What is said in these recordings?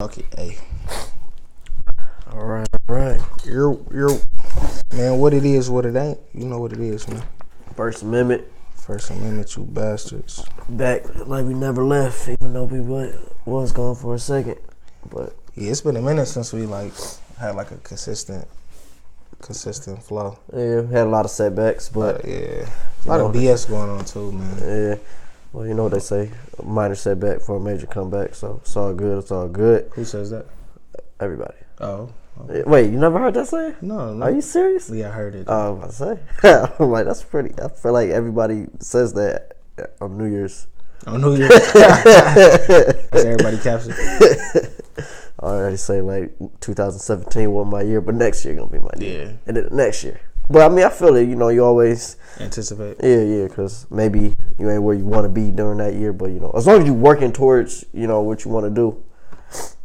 Okay, hey. All right. You're man, what it is, what it ain't. You know what it is, man. First Amendment. First Amendment, you bastards. Back like we never left, even though we was gone for a second. But yeah, it's been a minute since we had a consistent flow. Yeah, had a lot of setbacks, but yeah, a lot of BS going on too, man. Yeah. Well, you know what they say, a minor setback for a major comeback. So it's all good. It's all good. Who says that? Everybody. Oh. Okay. Wait, you never heard that saying? No. Are you serious? Yeah, I heard it. I was about to say. I'm like, that's pretty. I feel like everybody says that on New Year's. On New Year's? That's everybody captured. I already say like 2017 wasn't my year, but next year gonna be my year. Yeah. And then next year. But I mean, I feel it. You know, you always anticipate. Yeah, because maybe you ain't where you want to be during that year, but you know, as long as you're working towards what you want to do,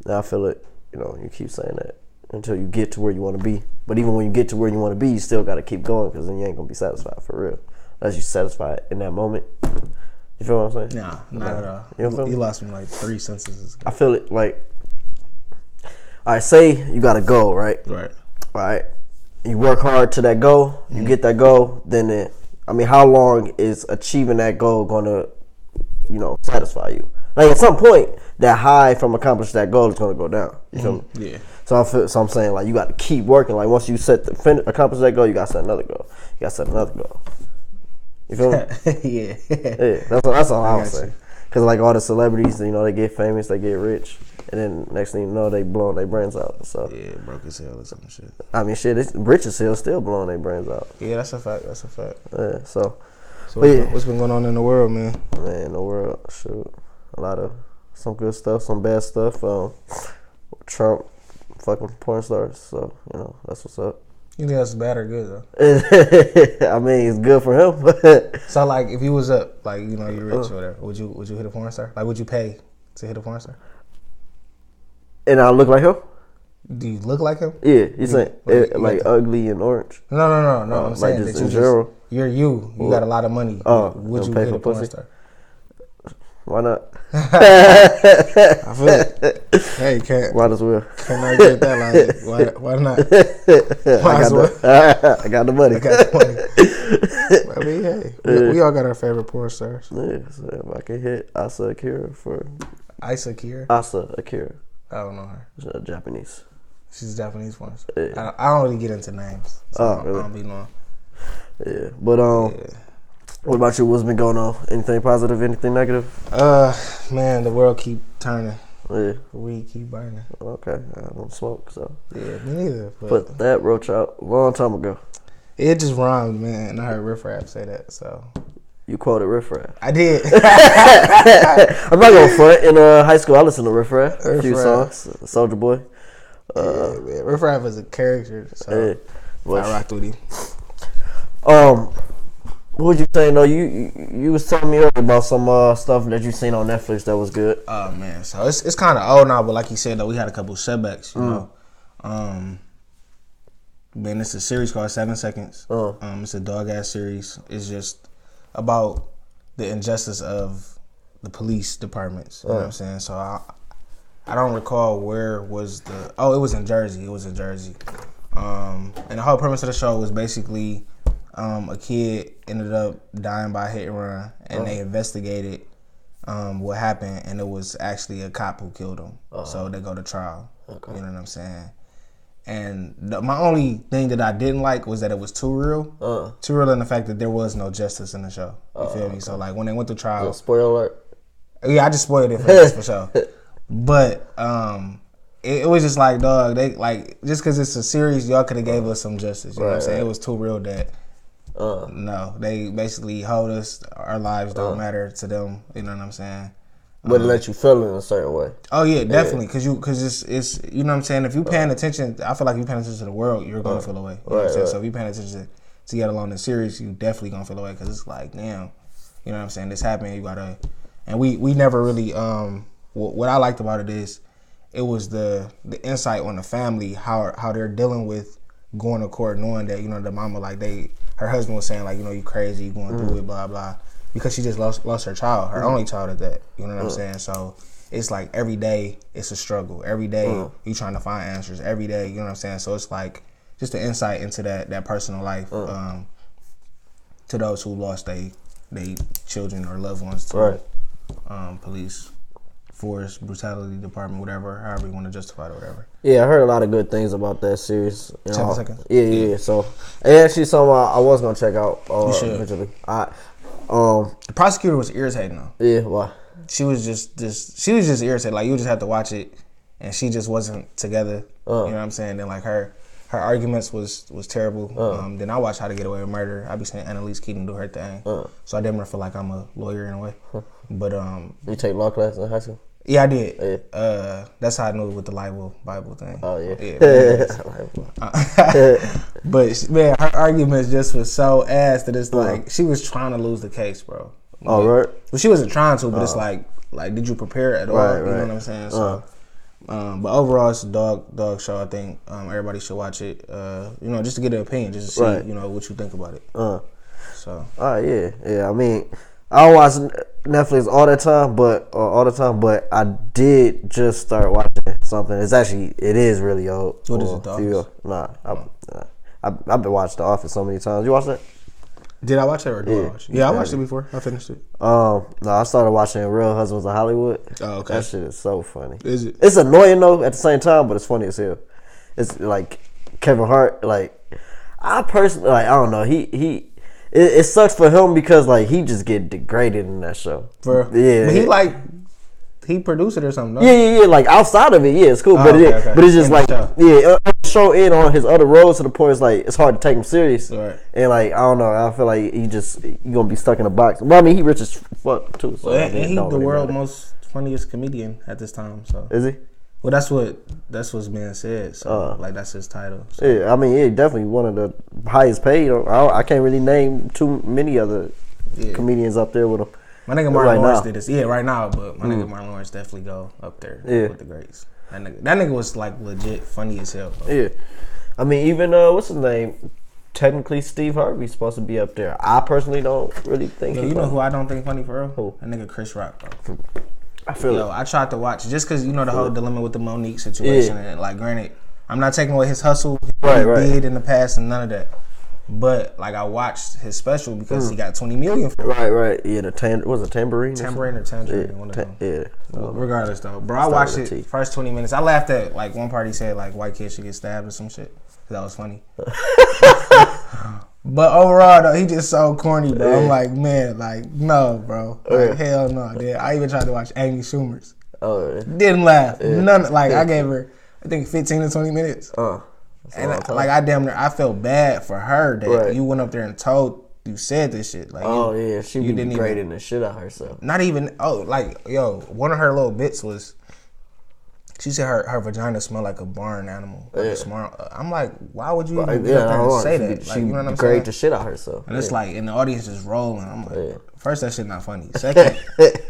I feel it. You know, you keep saying that until you get to where you want to be. But even when you get to where you want to be, you still got to keep going because then you ain't gonna be satisfied for real. Unless you're satisfied in that moment. You feel what I'm saying? Nah, not at all. You know what I'm saying? You lost me like 3 sentences ago. I feel it like. All right, say you got a goal, right? Right. All right. You work hard to that goal. You get that goal. Then, how long is achieving that goal gonna, satisfy you? Like at some point, that high from accomplishing that goal is gonna go down. You feel me? Yeah. So I'm saying like you got to keep working. Like once you accomplish that goal, you got to set another goal. You got to set another goal. You feel me? Yeah. Yeah. That's all I would say. Because like all the celebrities, they get famous, they get rich. And then next thing you know, they blowing their brains out. So yeah, broke as hell or some shit. I mean, shit, it's rich as hell still blowing their brains out. Yeah, that's a fact. Yeah, so what's been going on in the world, man? Man, in the world, shoot, a lot of some good stuff, some bad stuff. Trump, fucking porn stars. So that's what's up. You think that's bad or good though? I mean, it's good for him. So like, if you was up, like you're rich or whatever, would you hit a porn star? Like, would you pay to hit a porn star? And I look like him? Do you look like him? Yeah, you saying like ugly and orange? No. I'm saying like that in general. You're you got a lot of money. Would you hit a porn star? Why not? I feel it. Hey, can't. Might as well. Can I get that? Like, why not? I got the money. I mean, hey, we all got our favorite porn stars. Yeah, so if I can hit Asa Akira for Asa Akira. I don't know her. She's Japanese. She's a Japanese porn star. Yeah. I don't really get into names. So really? I don't be knowing. Yeah, but what about you? What's been going on? Anything positive? Anything negative? Man, the world keep turning. Yeah. We keep burning. Okay, I don't smoke, so. Yeah, me neither. Put that roach out a long time ago. It just rhymed, man, and I heard Riff Raff say that, so. You quoted Riff Raff. I did. I'm not going front. In high school, I listened to Riff Raff. A few songs. Soulja Boy. Yeah, man. Riff Raff is a character, so I rocked with him. What would you say? No, you was telling me earlier about some stuff that you seen on Netflix that was good. Oh man, so it's kind of old now, but like you said though, we had a couple setbacks, you know. Man, it's a series called 7 Seconds. It's a dog ass series. It's just about the injustice of the police departments. You know what I'm saying? So I don't recall where was the. Oh, it was in Jersey. And the whole premise of the show was basically. A kid ended up dying by a hit and run, and they investigated what happened, and it was actually a cop who killed him. So they go to trial. Okay. You know what I'm saying? And my only thing that I didn't like was that it was too real. Too real in the fact that there was no justice in the show. You feel me? Okay. So like when they went to trial. Spoiler alert. Yeah, I just spoiled it for sure. But it was just like, dog, they like just because it's a series, y'all could have gave us some justice. You know what I'm saying? It was too real that. No, they basically hold us. Our lives don't matter to them. You know what I'm saying? But it let you feel in a certain way. Oh yeah, definitely. Because it's you know what I'm saying. If you paying attention, I feel like if you paying attention to the world, you're gonna feel away. You know what I'm saying? So if you paying attention to Get Along the series, you definitely gonna feel away because it's like, damn, you know what I'm saying. This happened. You gotta, and we never really. What I liked about it is, it was the insight on the family, how they're dealing with going to court, knowing that the mama her husband was saying you crazy, you going through it, blah blah, because she just lost her child, her only child at that. You know what I'm saying? So it's like every day it's a struggle. Every day you trying to find answers. Every day, you know what I'm saying? So it's like just an insight into that personal life to those who lost they children or loved ones to police force, brutality department, whatever, however you want to justify it or whatever. Yeah, I heard a lot of good things about that series. 7 seconds. Yeah. So, and actually, something I was gonna check out. You should. Eventually. The prosecutor was irritating though. Yeah, why? She was just irritated. Like you just have to watch it, and she just wasn't together. You know what I'm saying? Then like her arguments was terrible. Then I watched How to Get Away with Murder. I be seeing Annalise Keaton do her thing. So I damn near feel like I'm a lawyer in a way. But you take law class in high school? Yeah, I did. Yeah. That's how I knew with the Bible thing. Oh yeah. But man, her arguments just was so ass that it's like she was trying to lose the case, bro. All right. Well, she wasn't trying to, but it's like did you prepare at all? Right, you know what I'm saying? So, but overall, it's a dog show. I think everybody should watch it. You know, just to get an opinion, just to see you know what you think about it. So. Yeah. I mean, I don't watch Netflix all the time, but I did just start watching something. It is really old. What is it, The Office? I've been watching The Office so many times. You watched that? Did I watch it or did I watch it? Yeah, I watched it before. I finished it. No, I started watching Real Husbands of Hollywood. Oh, okay. That shit is so funny. Is it? It's annoying though at the same time, but it's funny as hell. It's like Kevin Hart. Like I personally, I don't know. It sucks for him because like he just get degraded in that show. But he produced it or something. Yeah. Like outside of it, yeah, it's cool. But it's just like show in on his other roles to the point it's like it's hard to take him serious. Right. And like I don't know, I feel like you gonna be stuck in a box. Well, I mean he rich as fuck too. So and he's the world's most funniest comedian at this time. So is he? Well, that's what's being said. So like that's his title. So. Yeah, I mean definitely one of the highest paid. I can't really name too many other comedians up there with him. My nigga Martin Lawrence did this. Yeah, right now, but my nigga Martin Lawrence definitely go up there with the greats. That nigga was like legit funny as hell. Bro. Yeah, I mean even what's his name? Technically, Steve Harvey's supposed to be up there. I personally don't really think. Yo, you know who I don't think funny for real? Who? That nigga Chris Rock, bro. I feel it. I tried to watch just because you know the whole dilemma with the Monique situation, and like, granted, I'm not taking away his hustle, he did in the past, and none of that. But like, I watched his special because he got $20 million for it. Right. Yeah, was it Tambourine? Tambourine or Tangerine? One of them. Yeah. Well, regardless though, bro, I watched it first 20 minutes. I laughed at like one part he said like white kids should get stabbed or some shit. That was funny. But overall though, he just so corny, bro. I'm like, man, like no, bro, like hell no. Dude. I even tried to watch Amy Schumer's. Didn't laugh. None. Like I gave her, I think 15 to 20 minutes. And like I felt bad for her that you went up there and you said this shit. Like she be degrading the shit out of herself. Not even one of her little bits was she said her vagina smelled like a barn animal. Like a smart. I'm like, why would you even get up there and say that? Like, you know what I'm saying? Degrade the shit out of herself. And it's like, and the audience is rolling. I'm like, first, that shit not funny. Second,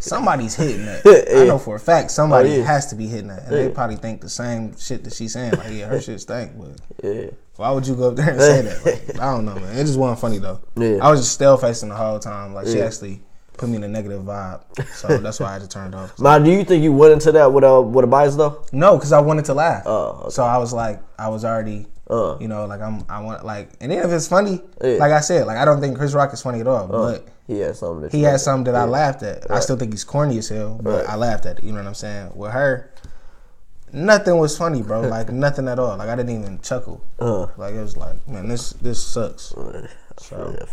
somebody's hitting that. I know for a fact somebody has to be hitting that. And they probably think the same shit that she's saying. Like, her shit stink. But why would you go up there and say that? Like, I don't know, man. It just wasn't funny, though. I was just stale facing the whole time. Like, she actually put me in a negative vibe. So that's why I had to turn it off. Now, do you think you went into that with a bias, though? No, because I wanted to laugh. Okay. So I was like, I was already... you know, like I want like, and then if it's funny, like I said, like I don't think Chris Rock is funny at all, but he had something that I laughed at. I still think he's corny as hell, but I laughed at it. You know what I'm saying? With her, nothing was funny, bro. Like nothing at all. Like I didn't even chuckle. Like it was like, man, this sucks. So,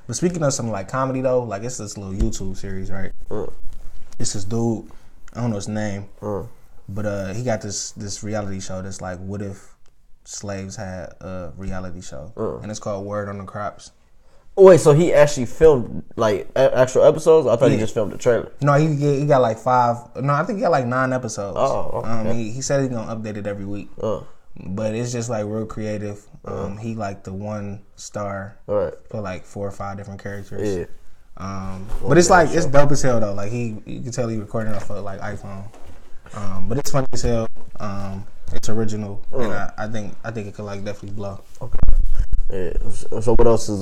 but speaking of some like comedy though, like it's this little YouTube series, right? It's this dude, I don't know his name, but he got this reality show that's like, what if slaves had a reality show, and it's called Word on the Crops. Wait, so he actually filmed like actual episodes? I thought he just filmed the trailer. No, he got like 5. No, I think he got like 9 episodes. Okay. He said he's gonna update it every week. But it's just like real creative. He like the 1 star for like 4 or 5 different characters. But it's like it's dope as hell though. Like you can tell he recording off of like iPhone. But it's funny as hell. It's original, and I think it could like definitely blow. Okay. Yeah. So what else is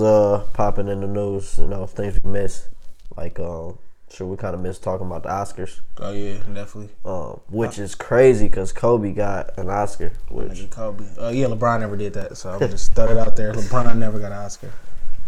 popping in the news? You know, things we missed, like Sure, we kind of missed talking about the Oscars. Oh yeah, definitely. Which is crazy because Kobe got an Oscar. Which Kobe. Yeah, LeBron never did that, so I'm just throw it out there. LeBron never got an Oscar.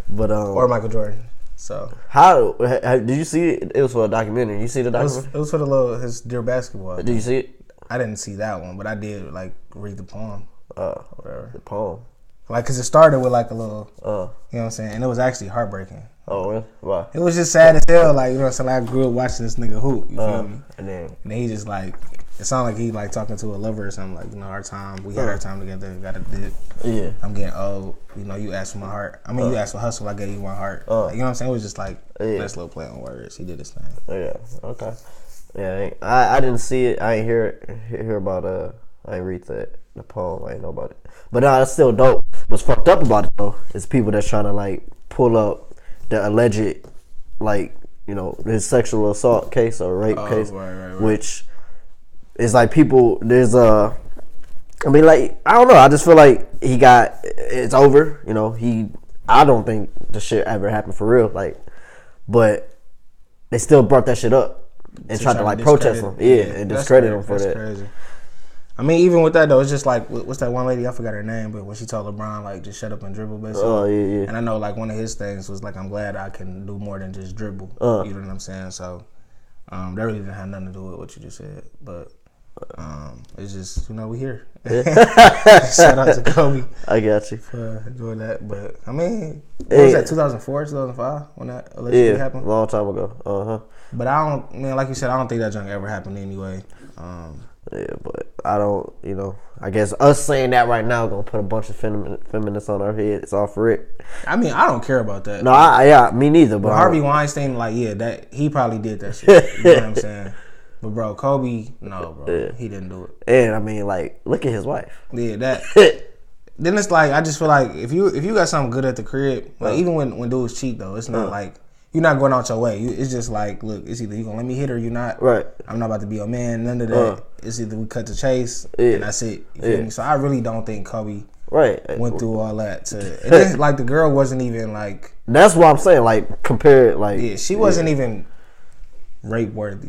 But or Michael Jordan. So how did you see it? It was for a documentary. You see the documentary? It was for his Dear Basketball. Did you see it? I didn't see that one, but I did like read the poem. Whatever. The poem. Like, cause it started with like a little, you know what I'm saying, and it was actually heartbreaking. Oh, really? Why? It was just sad as hell. Like, you know what I'm saying. Like, I grew up watching this nigga hoop. You feel me? And then he just like, it sounded like he like talking to a lover or something. Like, you know, our time, we had our time together. Got a dip. Yeah. I'm getting old. You know, you asked for my heart. I mean, you asked for hustle. I gave you my heart. Like, you know what I'm saying? It was just like nice little play on words. He did his thing. Yeah. Okay. Yeah. I didn't see it. I ain't hear about I ain't read the poem. I ain't know about it. But nah, it's still dope. What's fucked up about it though is people that's trying to like pull up the alleged, like, you know, his sexual assault case or rape case, right. which is like people. There's I mean, like, I don't know. I just feel like it's over. You know, I don't think the shit ever happened for real. Like, but they still brought that shit up and tried to like protest him. Yeah, and discredit him for that. Crazy. I mean, even with that though, it's just like, what's that one lady? I forgot her name, but when she told LeBron like just shut up and dribble, basically. Oh yeah. And I know like one of his things was like, I'm glad I can do more than just dribble. You know what I'm saying? So that really didn't have nothing to do with what you just said, but it's just, you know, we here. Shout out to Kobe. I got you for doing that. But I mean, what was that? 2004, 2005 when that allegedly happened? A long time ago. But I don't, man, like you said, I don't think that junk ever happened anyway. Yeah, but I don't, you know, I guess us saying that right now gonna put a bunch of feminists on our head. It's all for it. I mean, I don't care about that. No, me neither. But Harvey Weinstein, like, that he probably did that shit. You know what I'm saying? But bro, Kobe, no, bro, he didn't do it. And I mean, like, look at his wife. Yeah, that. Then it's like, I just feel like if you got something good at the crib, like even when dudes cheat though, it's not like you're not going out your way. It's just like, look, it's either you gonna let me hit or you not. Right. I'm not about to be your man. None of that. It's either we cut the chase and that's it. You feel me? So I really don't think Kobe went through all that. And then, like, the girl wasn't even like. That's what I'm saying. Like, compare, like. Yeah, she wasn't even rape worthy.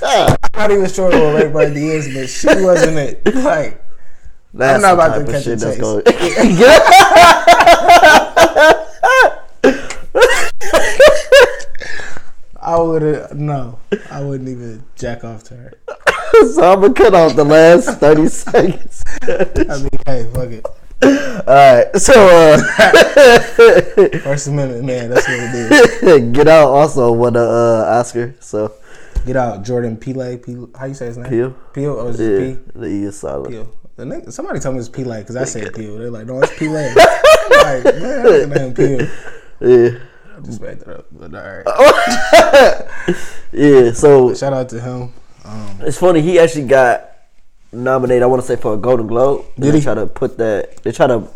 I'm not even sure what rape worthy is, but she wasn't it. Like, that's I'm not about to cut the chase. I wouldn't even jack off to her. So I'm gonna cut off the last 30 seconds. I mean, hey, fuck it. Alright, so First Amendment, man, that's what it is. Get Out also won an Oscar, so Get Out, Jordan Peele, how you say his name? Peele, or is it P? The E is solid. Peele. Somebody told me it's Peele because I said Peele. They're like, no, it's Peele. I'm like, man, I'm name Peele. Yeah. I just backed it up, but alright. Yeah, so shout out to him. It's funny, he actually got nominated, I want to say, for a Golden Globe. They try to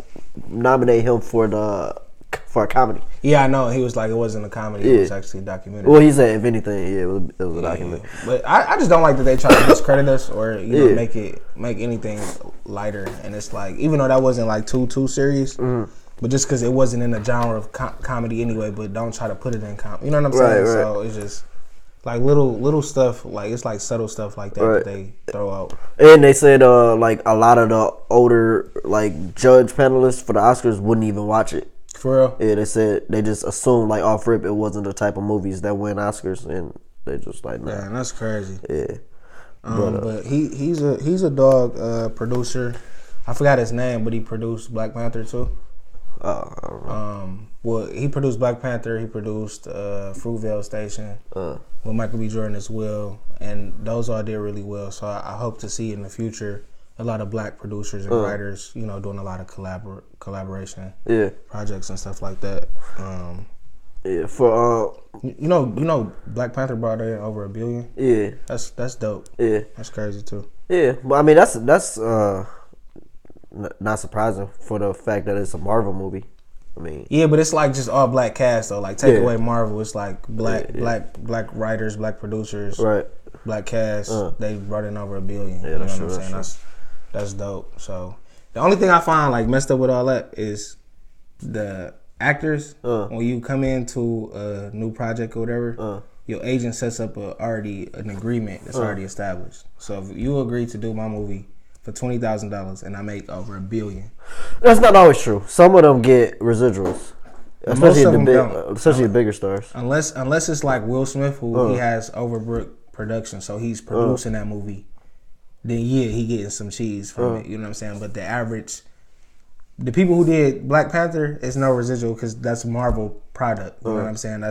nominate him for a comedy. Yeah, I know. He was like, it wasn't a comedy, it was actually a documentary. Well, he said, if anything, it was a documentary. But I just don't like that they try to discredit us or know, make anything lighter. And it's like, even though that wasn't like too serious, but just because it wasn't in the genre of comedy anyway, but don't try to put it in comedy. You know what I'm saying? Right. So it's just like little stuff, like it's like subtle stuff like that that they throw out. And they said like a lot of the older like judge panelists for the Oscars wouldn't even watch it. For real? Yeah, they said they just assumed like off rip it wasn't the type of movies that win Oscars, and they just like, nah. Man, that's crazy. Yeah. But he's a dog producer. I forgot his name, but he produced Black Panther too. I don't know. Well, he produced Black Panther. He produced Fruitvale Station with Michael B. Jordan as well, and those all did really well. So I hope to see in the future a lot of black producers and writers, you know, doing a lot of collaboration projects and stuff like that. Yeah, for you know, Black Panther brought in over $1 billion. Yeah, that's dope. Yeah, that's crazy too. Yeah, but I mean that's not surprising for the fact that it's a Marvel movie. I mean, yeah, but it's like just all black cast though. Like take away Marvel, it's like black writers, black producers, black cast. They brought in over $1 billion. Yeah, you know what I'm saying? That's dope. So the only thing I find like messed up with all that is the actors, when you come into a new project or whatever, your agent sets up already an agreement that's already established. So if you agree to do my movie for $20,000 and I make over $1 billion, that's not always true. Some of them get residuals, especially the bigger stars. Unless it's like Will Smith, who he has Overbrook Production, so he's producing that movie. Then he getting some cheese from it. You know what I'm saying? But the people who did Black Panther, it's no residual because that's a Marvel product. You know what I'm saying?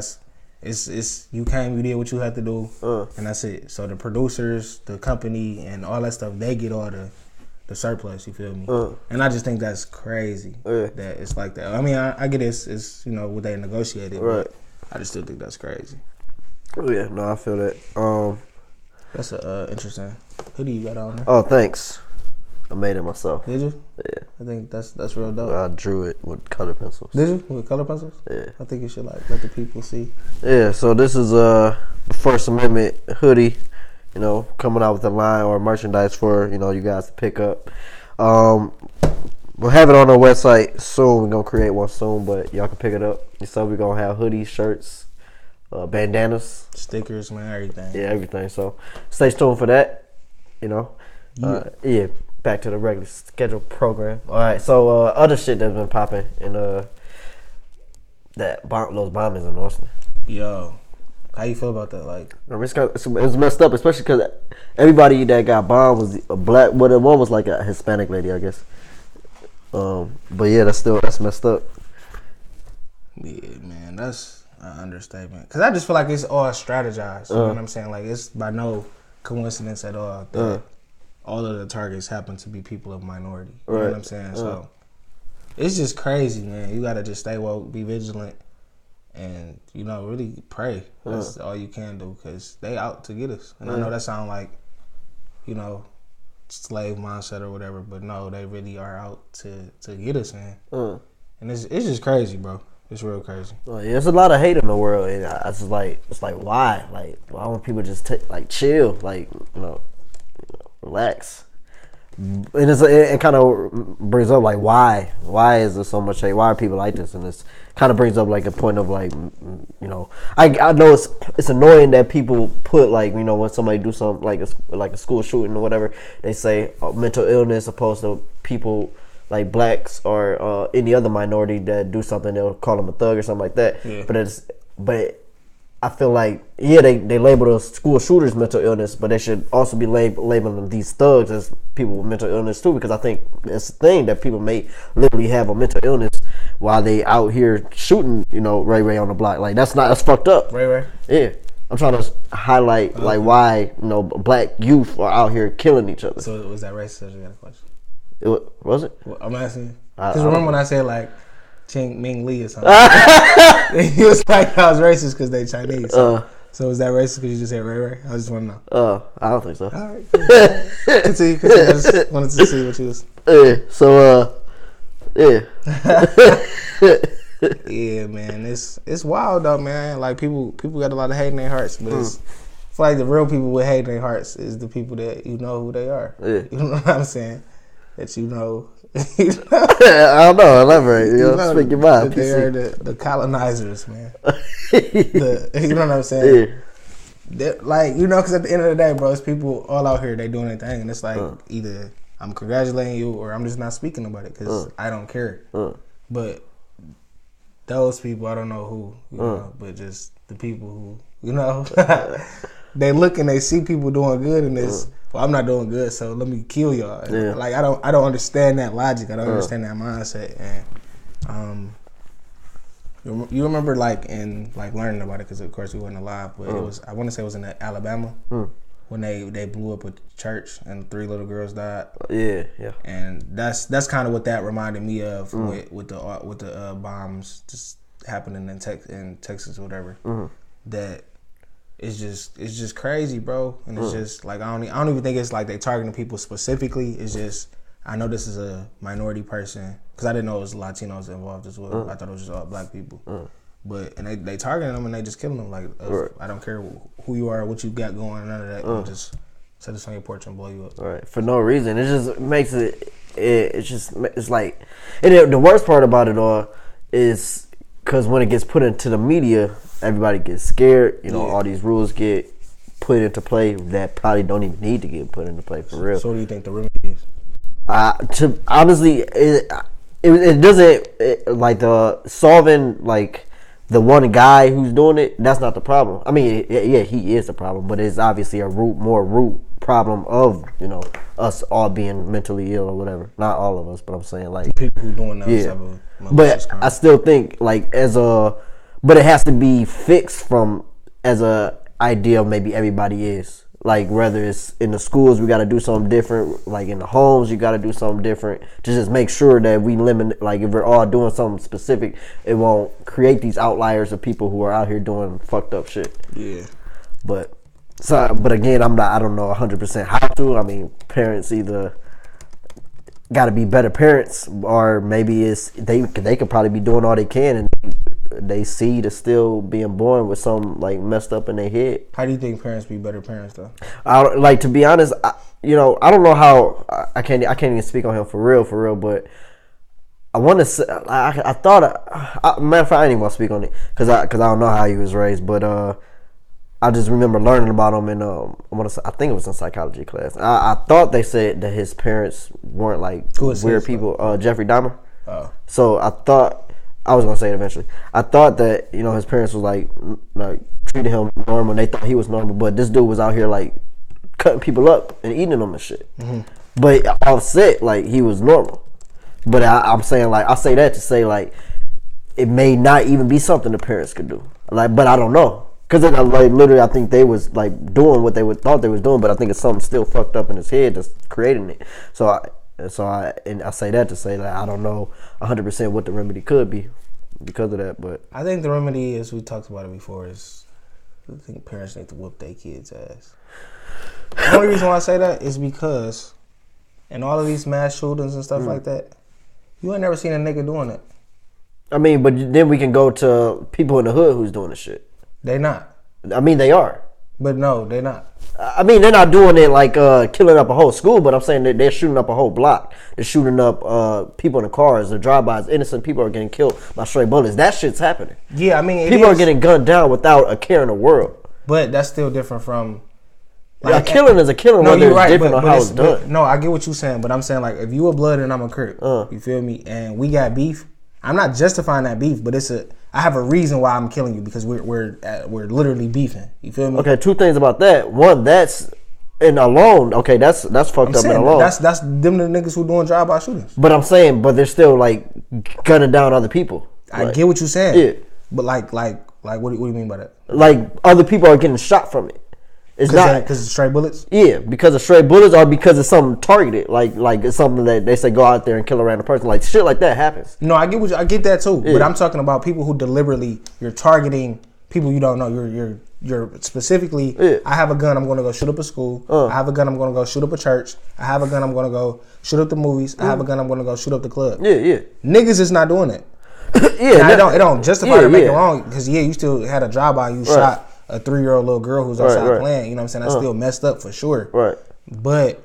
It's you came, you did what you had to do, and that's it. So the producers, the company, and all that stuff, they get all the surplus. You feel me? And I just think that's crazy that it's like that. I mean, I get it's what they negotiated, but I just still think that's crazy. Oh yeah, no, I feel that. That's a interesting hoodie you got on there. Oh, thanks. I made it myself. Did you? Yeah. I think that's real dope. I drew it with color pencils. Did you? With color pencils? Yeah. I think you should let the people see. Yeah, so this is the First Amendment hoodie, coming out with a line or merchandise for, you guys to pick up. We'll have it on our website soon. We're going to create one soon, but y'all can pick it up. So we're going to have hoodies, shirts, bandanas. Stickers, man, everything. Yeah, everything. So stay tuned for that, Yeah. Back to the regular scheduled program. All right, so other shit that's been popping in those bombings in Austin. Yo, how you feel about that? Like, it's messed up, especially because everybody that got bombed was a black. Well, the one was like a Hispanic lady, I guess. But yeah, that's messed up. Yeah, man, that's an understatement. Because I just feel like it's all strategized. You know what I'm saying? Like, it's by no coincidence at all that all of the targets happen to be people of minority. You know what I'm saying? So it's just crazy, man. You gotta just stay woke, be vigilant, and really pray. That's all you can do, because they out to get us. And I know that sound like slave mindset or whatever, but no, they really are out to get us, man. And it's just crazy, bro. It's real crazy. Yeah, there's a lot of hate in the world, and it's like why? Like, why don't people just chill? Like, relax. And it kind of brings up like why is there so much hate? Why are people like this? And this kind of brings up like a point of like, I know it's annoying that people put like, when somebody do something like a school shooting or whatever, they say mental illness opposed to people like blacks or any other minority that do something, they'll call them a thug or something like that. Yeah. But I feel like, they label those school shooters mental illness, but they should also be labeling these thugs as people with mental illness too, because I think it's a thing that people may literally have a mental illness while they out here shooting, Ray on the block. Like, that's fucked up. Ray? Yeah. I'm trying to highlight like why, black youth are out here killing each other. So was that racist? Or you got a question? Was it? Well, I'm asking. Because remember when I said like Ching Ming Lee or something? He was like, I was racist because they Chinese. So was that racist because you just said Ray? I just want to know. I don't think so. All right. Continue. I just wanted to see what you was. Yeah. So yeah. Yeah, man. It's wild though, man. Like people got a lot of hate in their hearts, but I feel like the real people with hate in their hearts is the people that who they are. Yeah. You know what I'm saying? That I don't know. Elaborate. Speak your mind. They are the colonizers, man. You know what I'm saying? Yeah. Because at the end of the day, bro, it's people all out here. They doing their thing, and it's like either I'm congratulating you or I'm just not speaking about it because I don't care. But those people, I don't know who, but just the people who, they look and they see people doing good in this. Well, I'm not doing good, so let me kill y'all. Yeah. Like I don't understand that logic. I don't understand that mindset. And you remember in learning about it, because of course we weren't alive, but it was, I want to say it was in Alabama when they blew up a church and 3 little girls died. Yeah. And that's kind of what that reminded me of with the bombs just happening in Texas or whatever. That. It's just crazy, bro, and it's just like I don't even think it's like they targeting people specifically. It's just I know this is a minority person because I didn't know it was Latinos involved as well. I thought it was just all black people, but they targeting them and they just killing them. Like I don't care who you are, what you got going, none of that. I'm just set this on your porch and blow you up. Right, for no reason. It just makes it's like, and the worst part about it all is because when it gets put into the media, everybody gets scared. You know, all these rules get put into play that probably don't even need to get put into play for real. So what do you think the remedy is? Honestly, it doesn't like the solving like the one guy who's doing it. That's not the problem. I mean, yeah, he is the problem, but it's obviously a more root problem of us all being mentally ill or whatever. Not all of us, but I'm saying like people who doing that. Yeah, but I still think like but it has to be fixed from as a idea of maybe everybody is. Like, whether it's in the schools, we got to do something different. Like, in the homes, you got to do something different to just make sure that we limit, like, if we're all doing something specific, it won't create these outliers of people who are out here doing fucked up shit. Yeah. But again, I don't know 100% how to. I mean, parents either got to be better parents, or maybe they could probably be doing all they can, and they see to still being born with some like messed up in their head. How do you think parents be better parents though? To be honest, I don't know how. I can't even speak on him for real. But I want to say I thought. Matter of fact, I didn't even want to speak on it because I don't know how he was raised. But I just remember learning about him in I think it was in psychology class. I thought they said that his parents weren't like weird people. Jeffrey Dahmer. Oh. So I thought. I was gonna say it eventually. I thought that his parents was like treated him normal. And they thought he was normal, but this dude was out here like cutting people up and eating them and shit. Mm-hmm. But offset like he was normal. But I'm saying like I say that to say like it may not even be something the parents could do. Like, but I don't know because like literally I think they was like doing what they thought they was doing, but I think it's something still fucked up in his head that's creating it. So I say that to say that I don't know 100% what the remedy could be because of that, but I think the remedy, as we talked about it before, is I think parents need to whoop their kids' ass. The only reason why I say that is because in all of these mass shootings and stuff like that, you ain't never seen a nigga doing it. I mean, but then we can go to people in the hood who's doing the shit. They not. I mean, they are. But no, they're not. I mean, they're not doing it like killing up a whole school, but I'm saying that they're shooting up a whole block. They're shooting up people in the cars. The drive-bys. Innocent people are getting killed by stray bullets. That shit's happening. Yeah, I mean, people are getting gunned down without a care in the world. But that's still different from. Like, a killing is a killing. No, you're right. Different on how it's done. No, I get what you're saying, but I'm saying like if you a blood and I'm a Crip, you feel me? And we got beef. I'm not justifying that beef, but I have a reason why I'm killing you because we're literally beefing. You feel me? Okay, two things about that. One, that's in alone. Okay, that's fucked up in alone. That's them the niggas who doing drive-by shootings. But I'm saying, but they're still like gunning down other people. I get what you're saying. Yeah. But like what do you mean by that? Like other people are getting shot from it. It's not because it's stray bullets. Yeah, because of stray bullets, or because it's something targeted, like it's something that they say go out there and kill a random person, like shit like that happens. No, I get that too, but I'm talking about people who deliberately you're targeting people you don't know. You're specifically. Yeah. I have a gun. I'm going to go shoot up a school. I have a gun. I'm going to go shoot up a church. I have a gun. I'm going to go shoot up the movies. I have a gun. I'm going to go shoot up the club. Yeah. Niggas is not doing it. Yeah, it don't justify to make it wrong because you still had a drive-by. You shot a 3-year-old little girl who's outside playing, you know what I'm saying? That's still messed up for sure. Right. But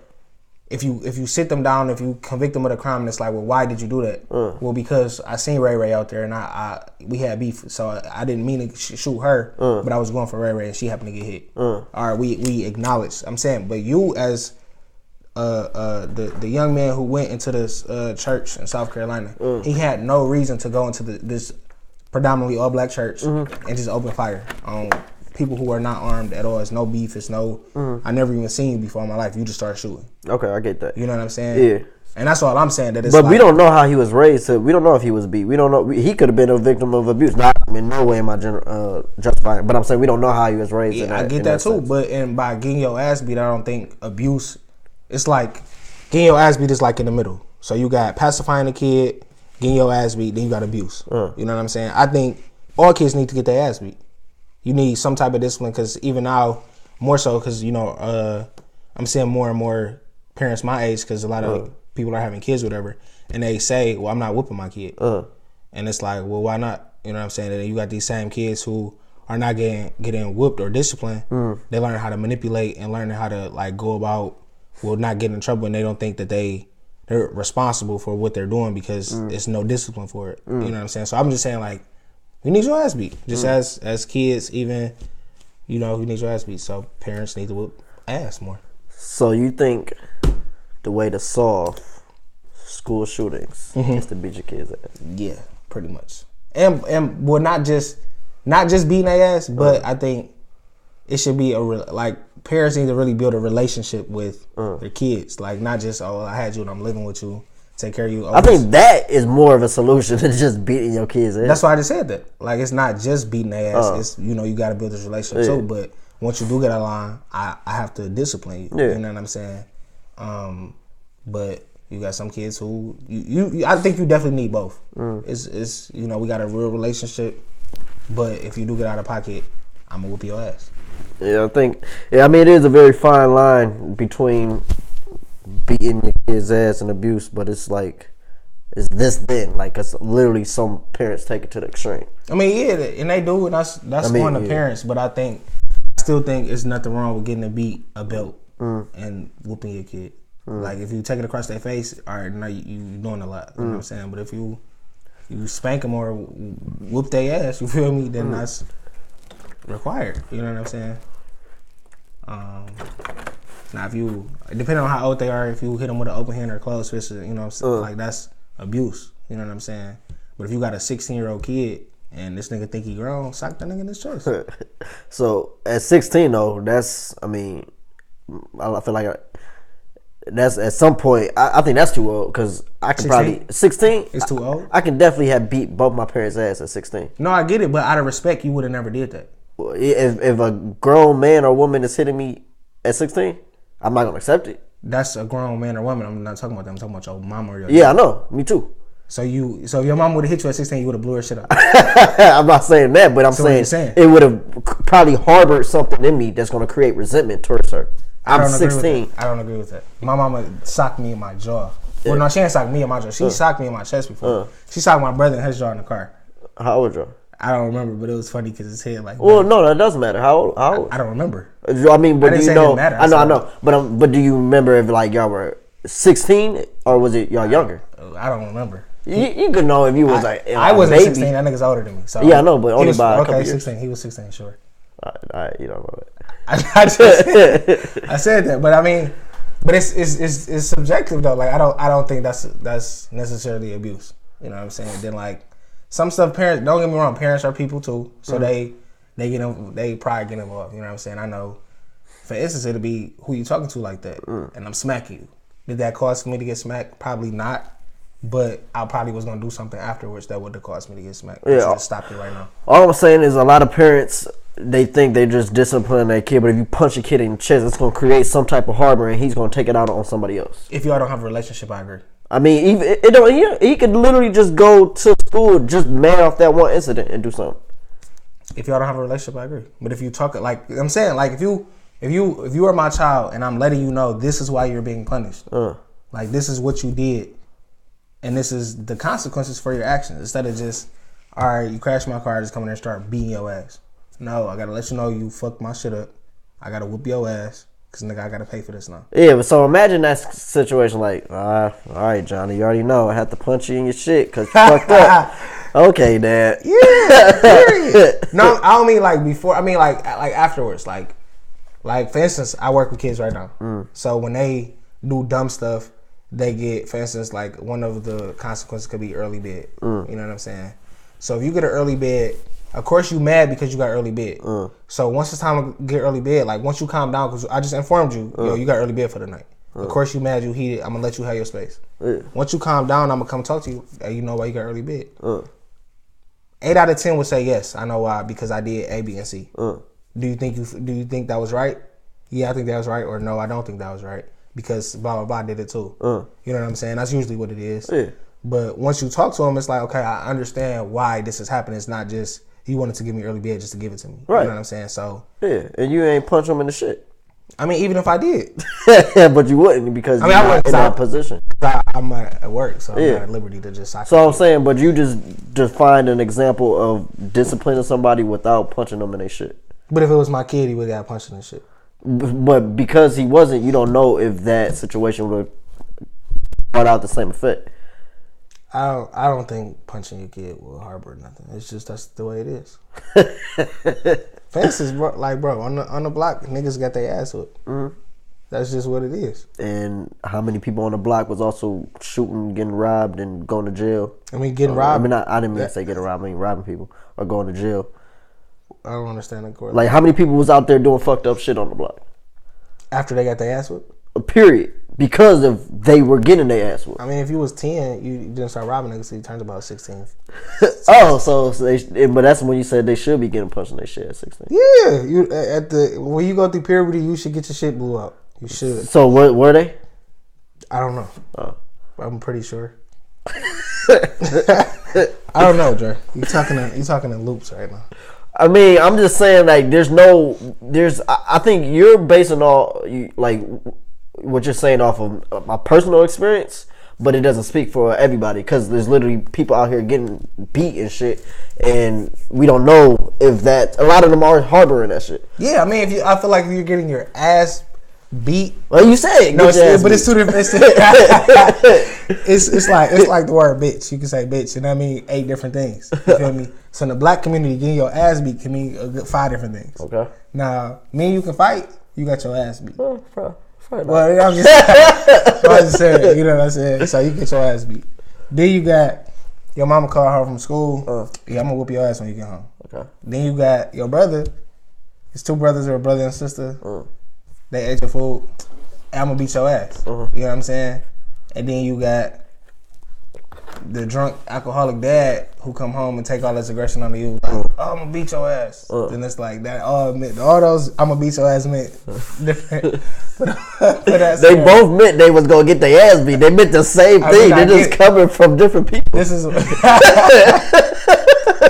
if you sit them down, if you convict them of the crime, and it's like, well, why did you do that? Well, because I seen Ray Ray out there, and we had beef, so I didn't mean to shoot her, but I was going for Ray Ray, and she happened to get hit. All right, we acknowledge. I'm saying, but you as the young man who went into this church in South Carolina, he had no reason to go into this predominantly all black church and just open fire on people who are not armed at all. It's no beef. It's no. I never even seen you before in my life. You just start shooting. Okay, I get that. You know what I'm saying? Yeah. And that's all I'm saying. That it's but we don't know how he was raised. So we don't know if he was beat. We don't know. He could have been a victim of abuse. Not in no way am I justifying. But I'm saying we don't know how he was raised. Yeah, I get that too. Sense. But by getting your ass beat, I don't think abuse. It's like getting your ass beat is like in the middle. So you got pacifying a kid, getting your ass beat, then you got abuse. You know what I'm saying? I think all kids need to get their ass beat. You need some type of discipline because even now, more so because, I'm seeing more and more parents my age because a lot of people are having kids or whatever, and they say, well, I'm not whooping my kid. And it's like, well, why not? You know what I'm saying? And you got these same kids who are not getting whooped or disciplined. They learn how to manipulate and learning how to like go about, not getting in trouble, and they don't think that they're responsible for what they're doing because there's no discipline for it. You know what I'm saying? So I'm just saying like, you need your ass beat. Just as kids, even, you know, you need your ass beat. So parents need to whoop ass more. So you think the way to solve school shootings is to beat your kids' ass? Yeah, pretty much. And well, not just beating their ass, but I think it should be like parents need to really build a relationship with their kids. Like not just, oh, I had you and I'm living with you, take care of you. I think that is more of a solution than just beating your kids' ass. That's why I just said that. Like it's not just beating their ass. It's, you know, you got to build this relationship too. But once you do get out of line, I have to discipline you. Yeah. You know what I'm saying? But you got some kids who you I think you definitely need both. It's you know, we got a real relationship, but if you do get out of pocket, I'm gonna whoop your ass. Yeah, I think. Yeah, I mean, it is a very fine line between beating your kid's ass and abuse, but it's like it's this thin. Like, it's literally some parents take it to the extreme. I mean, yeah, and they do, and that's on the parents. But I still think it's nothing wrong with getting a belt and whooping your kid. Like if you take it across their face, all right, now you doing a lot. You know what I'm saying? But if you spank them or whoop their ass, you feel me? Then that's required. You know what I'm saying? Now, if you, depending on how old they are, if you hit them with an open hand or closed fist, you know, like that's abuse. You know what I'm saying? But if you got a 16-year-old kid and this nigga think he grown, sock that nigga in his chest. So at 16 though, that's, I mean, I feel like that's at some point. I think that's too old because I can 16? probably 16. It's too old. I can definitely have beat both my parents' ass at 16. No, I get it, but out of respect, you would have never did that. If a grown man or woman is hitting me at 16, I'm not gonna accept it. That's a grown man or woman. I'm not talking about them. I'm talking about your mama or your dad. I know. Me too. So if your mom would have hit you at 16, you would have blew her shit up. I'm not saying that, but I'm saying it would have probably harbored something in me that's gonna create resentment towards her. I'm 16. I don't agree with that. My mama socked me in my jaw. Yeah. Well, no, she didn't sock me in my jaw. She socked me in my chest before. She socked my brother in his jaw in the car. How old you? I don't remember, but it was funny because his head like. Well, no, that doesn't matter. How old? I don't remember. I mean, but do you know? I know. But do you remember if like y'all were 16 or was it y'all younger? I don't remember. You could know if you was I wasn't 16. That nigga's older than me. So yeah, I know, but only by a couple years. 16. He was 16, sure. All right, you don't know that. I said that, but I mean, but it's subjective though. Like I don't think that's necessarily abuse. You know what I'm saying? Then like some stuff, parents, don't get me wrong, parents are people too, so they probably get involved. You know what I'm saying? I know, for instance, it'll be who you talking to like that, and I'm smacking you. Did that cause me to get smacked? Probably not. But I probably was gonna do something afterwards that would have caused me to get smacked. Yeah, just stop it right now. All I'm saying is a lot of parents, they think they just discipline their kid, but if you punch a kid in the chest, it's gonna create some type of harbor, and he's gonna take it out on somebody else. If y'all don't have a relationship, I agree. I mean, he could literally just go to school, just man off that one incident and do something. If y'all don't have a relationship, I agree. But if you talk, like I'm saying, like if you are my child and I'm letting you know this is why you're being punished, like this is what you did, and this is the consequences for your actions. Instead of just, all right, you crash my car, just come in there and start beating your ass. No, I gotta let you know you fucked my shit up. I gotta whoop your ass. Cause nigga, I gotta pay for this now. Yeah, but so imagine that situation like, all right, Johnny, you already know I had to punch you in your shit because you fucked up. Okay, Dad. Yeah, period. No, I don't mean like before. I mean like afterwards. Like for instance, I work with kids right now. So when they do dumb stuff, they get, for instance, like one of the consequences could be early bed. You know what I'm saying? So if you get an early bed, of course you mad because you got early bed. So once it's time to get early bed, like once you calm down, because I just informed you, yo, you got early bed for the night. Of course you mad, you heated. I'm gonna let you have your space. Once you calm down, I'm gonna come talk to you. Hey, you know why you got early bed? 8 out of 10 would say yes. I know why, because I did A, B, and C. Do you think that was right? Yeah, I think that was right. Or no, I don't think that was right because blah blah blah did it too. You know what I'm saying? That's usually what it is. Yeah. But once you talk to them, it's like, okay, I understand why this is happening. It's not just you wanted to give me early bed just to give it to me. Right. You know what I'm saying? So yeah, and you ain't punch them in the shit. I mean, even if I did. But you wouldn't because you're not in that position. I'm at work, so I'm not at liberty to just sock. So I'm saying, but you just find an example of disciplining somebody without punching them in their shit. But if it was my kid, he would have got punched in the shit. But because he wasn't, you don't know if that situation would have brought out the same effect. I don't think punching your kid will harbor nothing. It's just that's the way it is. Fences, bro, on the block, niggas got their ass whipped. Mm-hmm. That's just what it is. And how many people on the block was also shooting, getting robbed, and going to jail? I mean, getting robbed. I mean, I didn't mean to say getting robbed. I mean, robbing people or going to jail. I don't understand that correlation. Like, how many people was out there doing fucked up shit on the block? After they got their ass whipped? Period. Because of they were getting their ass whipped. I mean, if you was 10, you didn't start robbing niggas until you turned about 16. Oh, so but that's when you said they should be getting punched in their shit at 16. Yeah, when you go through puberty, you should get your shit blew up. You should. So what were they? I don't know. Oh. I'm pretty sure. I don't know, Dre. You talking in loops right now. I mean, I'm just saying, like, I think you're basing all, like, what you're saying off of my personal experience, but it doesn't speak for everybody because there's literally people out here getting beat and shit, and we don't know if a lot of them are harboring that shit. Yeah, I mean, I feel like if you're getting your ass beat. Well, you say it. No, it's two different. It's like the word bitch. You can say bitch, and I mean 8 different things. You feel me? So in the black community, getting your ass beat can mean 5 different things. Okay. Now, me and you can fight. You got your ass beat. Well, I'm just saying. You know what I'm saying? So you get your ass beat. Then you got your mama call home from school. Yeah, I'm gonna whoop your ass when you get home. Okay. Then you got your brother. It's 2 brothers or a brother and sister. They ate your food. I'm gonna beat your ass. You know what I'm saying? And then you got the drunk alcoholic dad who come home and take all this aggression onto you. Like, I'm gonna beat your ass. Then it's like that. All those I'm gonna beat your ass meant different. They both meant they was gonna get their ass beat. They meant the same thing. They're just coming from different people. This is.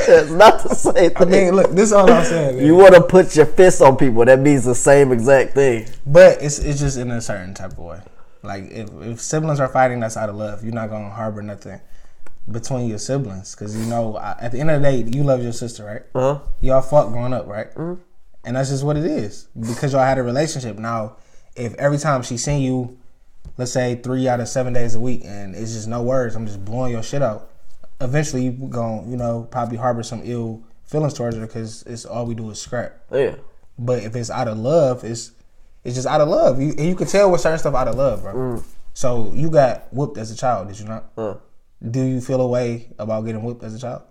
It's not the same thing. I mean, look, this is all I'm saying. Man. You want to put your fist on people. That means the same exact thing. But it's just in a certain type of way. Like, if siblings are fighting, that's out of love. You're not going to harbor nothing between your siblings. Because, you know, at the end of the day, you love your sister, right? Uh-huh. Y'all fought growing up, right? Mm-hmm. And that's just what it is. Because y'all had a relationship. Now, if every time she seen you, let's say 3 out of 7 days a week, and it's just no words, I'm just blowing your shit out. Eventually, you gon' probably harbor some ill feelings towards her because it's all we do is scrap. Yeah. But if it's out of love, it's just out of love. You can tell with certain stuff out of love, bro. So you got whooped as a child, did you not? Do you feel a way about getting whooped as a child?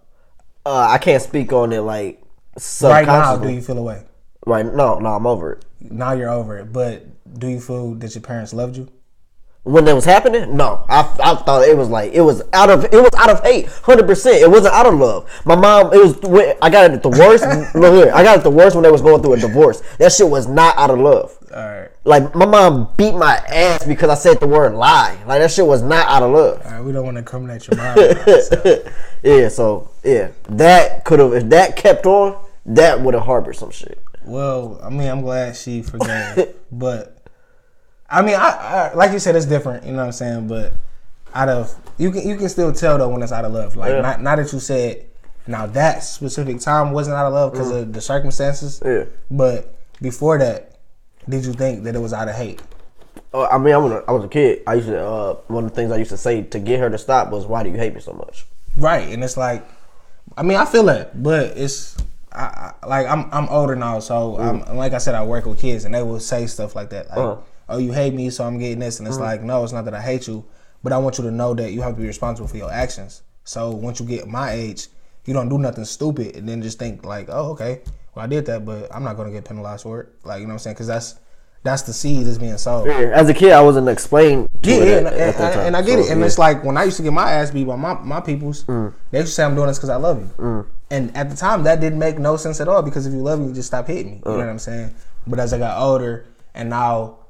I can't speak on it like right now. Do you feel a way? Right? No, I'm over it. Now you're over it. But do you feel that your parents loved you? When that was happening, no, I thought it was out of hate, 100%. It wasn't out of love. My mom, I got it at the worst. Look here, I got it at the worst when they was going through a divorce. That shit was not out of love. All right. Like, my mom beat my ass because I said the word lie. Like, that shit was not out of love. All right, we don't want to incriminate your mom. So. Yeah, so yeah, that could have, if that kept on, that would have harbored some shit. Well, I mean, I'm glad she forgave, but. I mean, I like you said, it's different. You know what I'm saying? But you can still tell though when it's out of love. Like not that you said now that specific time wasn't out of love because of the circumstances. Yeah. But before that, did you think that it was out of hate? I mean, I was a kid. I used to one of the things I used to say to get her to stop was, "Why do you hate me so much?" Right, and it's like, I mean, I feel that, but it's. I'm older now, so like I said, I work with kids, and they will say stuff like that. Like, oh, you hate me, so I'm getting this. And it's like, no, it's not that I hate you, but I want you to know that you have to be responsible for your actions. So once you get my age, you don't do nothing stupid and then just think like, oh, okay, well, I did that, but I'm not going to get penalized for it. Like, you know what I'm saying? Because that's the seed that's being sowed. Yeah, as a kid, I wasn't explained. And I get it. And it's like when I used to get my ass beat by my peoples, they used to say I'm doing this because I love you. And at the time, that didn't make no sense at all because if you love me, you just stop hitting me. You know what I'm saying? But as I got older and now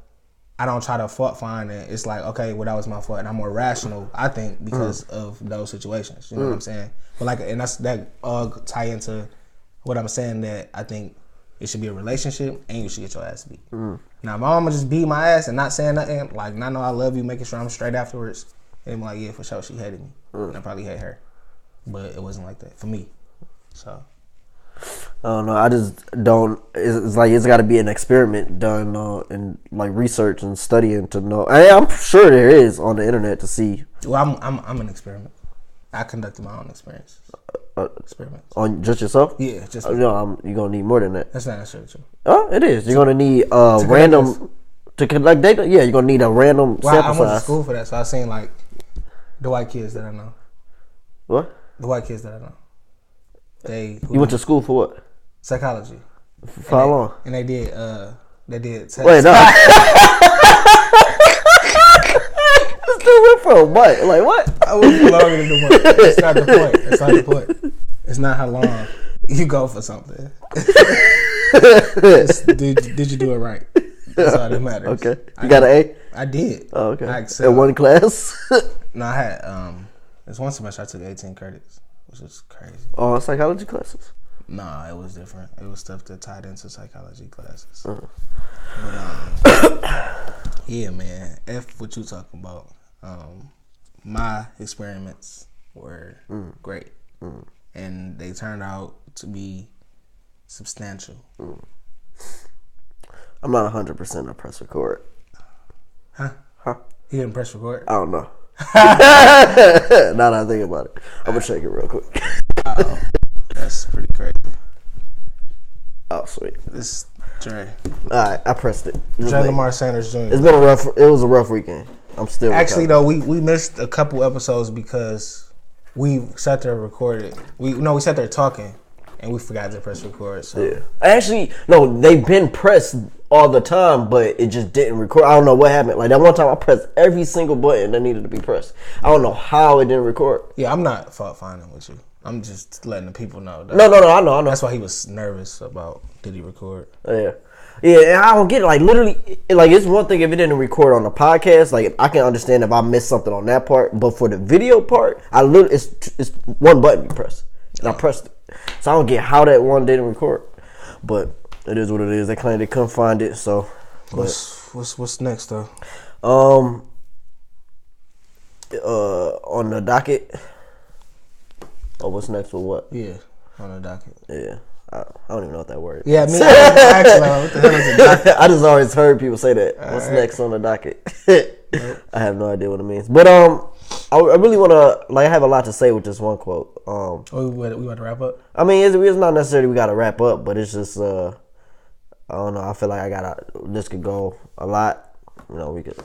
I don't try to fault find it. It's like, okay, well, that was my fault. And I'm more rational, I think, because of those situations. You know what I'm saying? But like, and that all tie into what I'm saying, that I think it should be a relationship and you should get your ass beat. Now, my mama just beat my ass and not saying nothing, like, not know I love you, making sure I'm straight afterwards. And I'm like, yeah, for sure, she hated me. And I probably hate her. But it wasn't like that for me. So. I don't know. I just don't. It's like it's got to be an experiment done and like research and studying to know. I'm sure there is on the internet to see. Well, I'm an experiment. I conducted my own experiments. On just yourself? Yeah, just no. You're gonna need more than that. That's not necessarily true. Oh, it is. You're gonna need random to collect data. Yeah, you're gonna need a random sample size. I went to school for that, so I seen like the white kids that I know. What? The white kids that I know. You went to school for what? Psychology. For how long? And they did tests. Wait, no. This dude went from what? Like what? I went longer than the what. That's not the point. That's not the point. It's not how long you go for something. Did you do it right? That's all that matters. Okay. You got an A? I did. Oh, okay. I excelled. In one class? No, I had this one semester I took 18 credits, which was crazy. Oh, psychology classes? Nah, it was different. It was stuff that tied into psychology classes. But, yeah, man. F what you talking about. My experiments were great. And they turned out to be substantial. I'm not 100% a press record. Huh? You didn't press record? I don't know. Now that I think about it. I'm going to check it real quick. Oh, that's pretty crazy. Oh, sweet. This Dre. Alright, I pressed it. Dre Lamar Sanders Jr. It was a rough weekend. I'm still actually though, we missed a couple episodes because we sat there and recorded. We sat there talking and we forgot to press record. So yeah. Actually, no, they've been pressed all the time, but it just didn't record. I don't know what happened. Like that one time I pressed every single button that needed to be pressed. I don't know how it didn't record. Yeah, I'm not fault finding with you. I'm just letting the people know. No, I know. That's why he was nervous about did he record. Yeah. Yeah, and I don't get it. Like, literally, like, it's one thing if it didn't record on the podcast. Like, I can understand if I missed something on that part. But for the video part, it's one button you press. And I pressed it. So I don't get how that one didn't record. But it is what it is. They claim they couldn't find it, so. What's next, though? On the docket. Oh, what's next with what? Yeah, on the docket. Yeah. I don't even know what that word is. Yeah, me. Actually, what the hell is a docket? I just always heard people say that. What's next on the docket? I have no idea what it means. But I really want to, like, I have a lot to say with this one quote. We about to wrap up? I mean, it's not necessarily we got to wrap up, but it's just, I don't know. I feel like this could go a lot. You know, we could.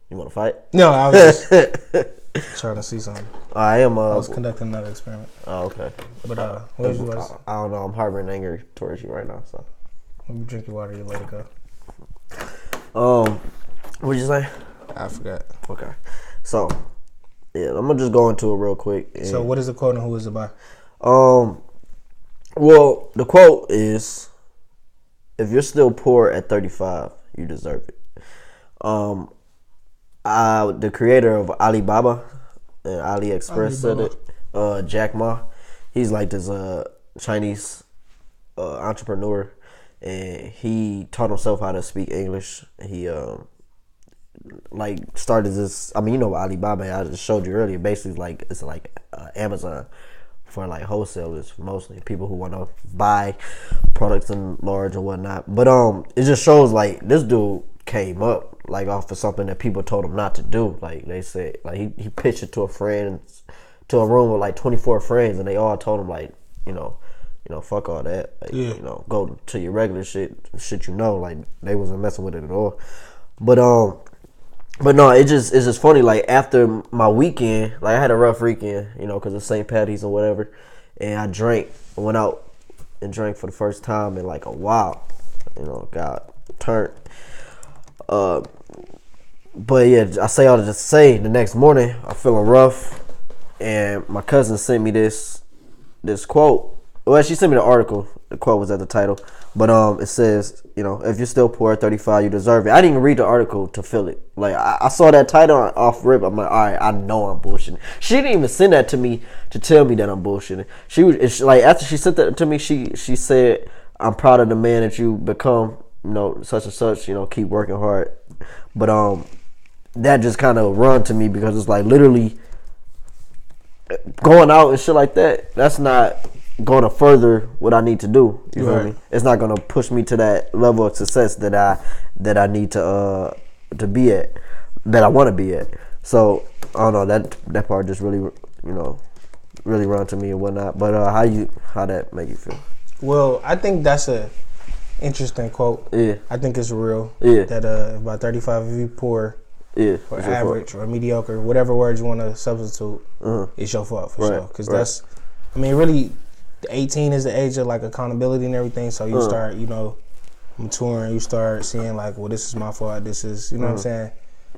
You want to fight? No, I was just trying to see something. I was conducting another experiment. Oh, okay. But what was yours? I don't know. I'm harboring anger towards you right now. So when you drink your water, you let it go. What'd you say? I forgot. Okay. So yeah, I'm gonna just go into it real quick. So what is the quote and who is it by? Well, the quote is, "If you're still poor at 35, you deserve it." The creator of Alibaba and AliExpress said it. Jack Ma, he's like this Chinese entrepreneur, and he taught himself how to speak English. He like started this. I mean, you know what Alibaba, I just showed you earlier. Basically, it's like Amazon for like wholesalers, mostly people who want to buy products in large or whatnot. But it just shows like this dude came up like off of something that people told him not to do. Like they said, like he pitched it to a friend, to a room with like 24 friends, and they all told him like, you know, fuck all that. Like, you know, go to your regular shit. You know, like they wasn't messing with it at all. But no, it's just funny. Like after my weekend, like I had a rough weekend, you know, because of St. Patty's or whatever, and I went out and drank for the first time in like a while. You know, got turned. But yeah, I say all to just say the next morning I'm feeling rough, and my cousin sent me this quote. Well, she sent me the article. The quote was at the title, but it says, you know, if you're still poor at 35, you deserve it. I didn't even read the article to feel it. Like I saw that title off rip. I'm like, all right, I know I'm bullshitting. She didn't even send that to me to tell me that I'm bullshitting. She like after she sent that to me, she said, I'm proud of the man that you become. You know, such and such. You know, keep working hard. But that just kind of run to me because it's like literally going out and shit like that. That's not going to further what I need to do. You feel me? It's not going to push me to that level of success that I need to be at, that I want to be at. So I don't know, that part just really, really run to me and whatnot. But how that make you feel? Well, I think that's a interesting quote. Yeah. I think it's real. Yeah. That about 35 of you poor, yeah, or average, or mediocre, whatever word you want to substitute, it's your fault for sure. Because that's, I mean, really, 18 is the age of like accountability and everything. So you start, maturing. You start seeing like, well, this is my fault. This is, you know what I'm saying.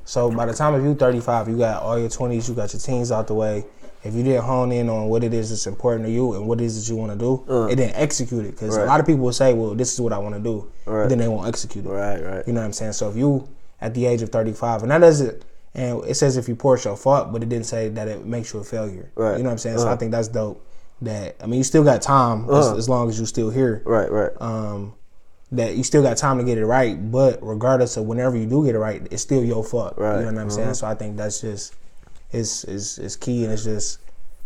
So by the time if you 35, you got all your 20s, you got your teens out the way. If you didn't hone in on what it is that's important to you and what it is that you want to do, and then execute it. Because a lot of people will say, well, this is what I want to do. But then they won't execute it. Right. You know what I'm saying? So if you, at the age of 35, and that doesn't, and it says if you poor, it's your fault, but it didn't say that it makes you a failure. Right. You know what I'm saying? So I think that's dope. That, I mean, you still got time as long as you're still here. Right. That you still got time to get it right, but regardless of whenever you do get it right, it's still your fault. Right. You know what I'm saying? So I think that's just is key, and it's just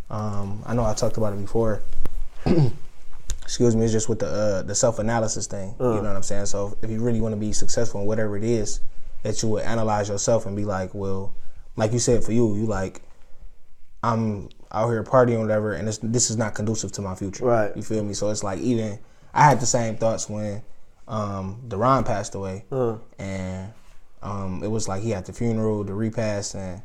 I know I talked about it before. Excuse me. It's just with the self-analysis thing. You know what I'm saying? So if you really want to be successful in whatever it is, that you would analyze yourself and be like, well, like you said, for you like, I'm out here partying or whatever, and this is not conducive to my future. Right. You feel me? So it's like, even I had the same thoughts when Deron passed away, and it was like he had the funeral, the repast, and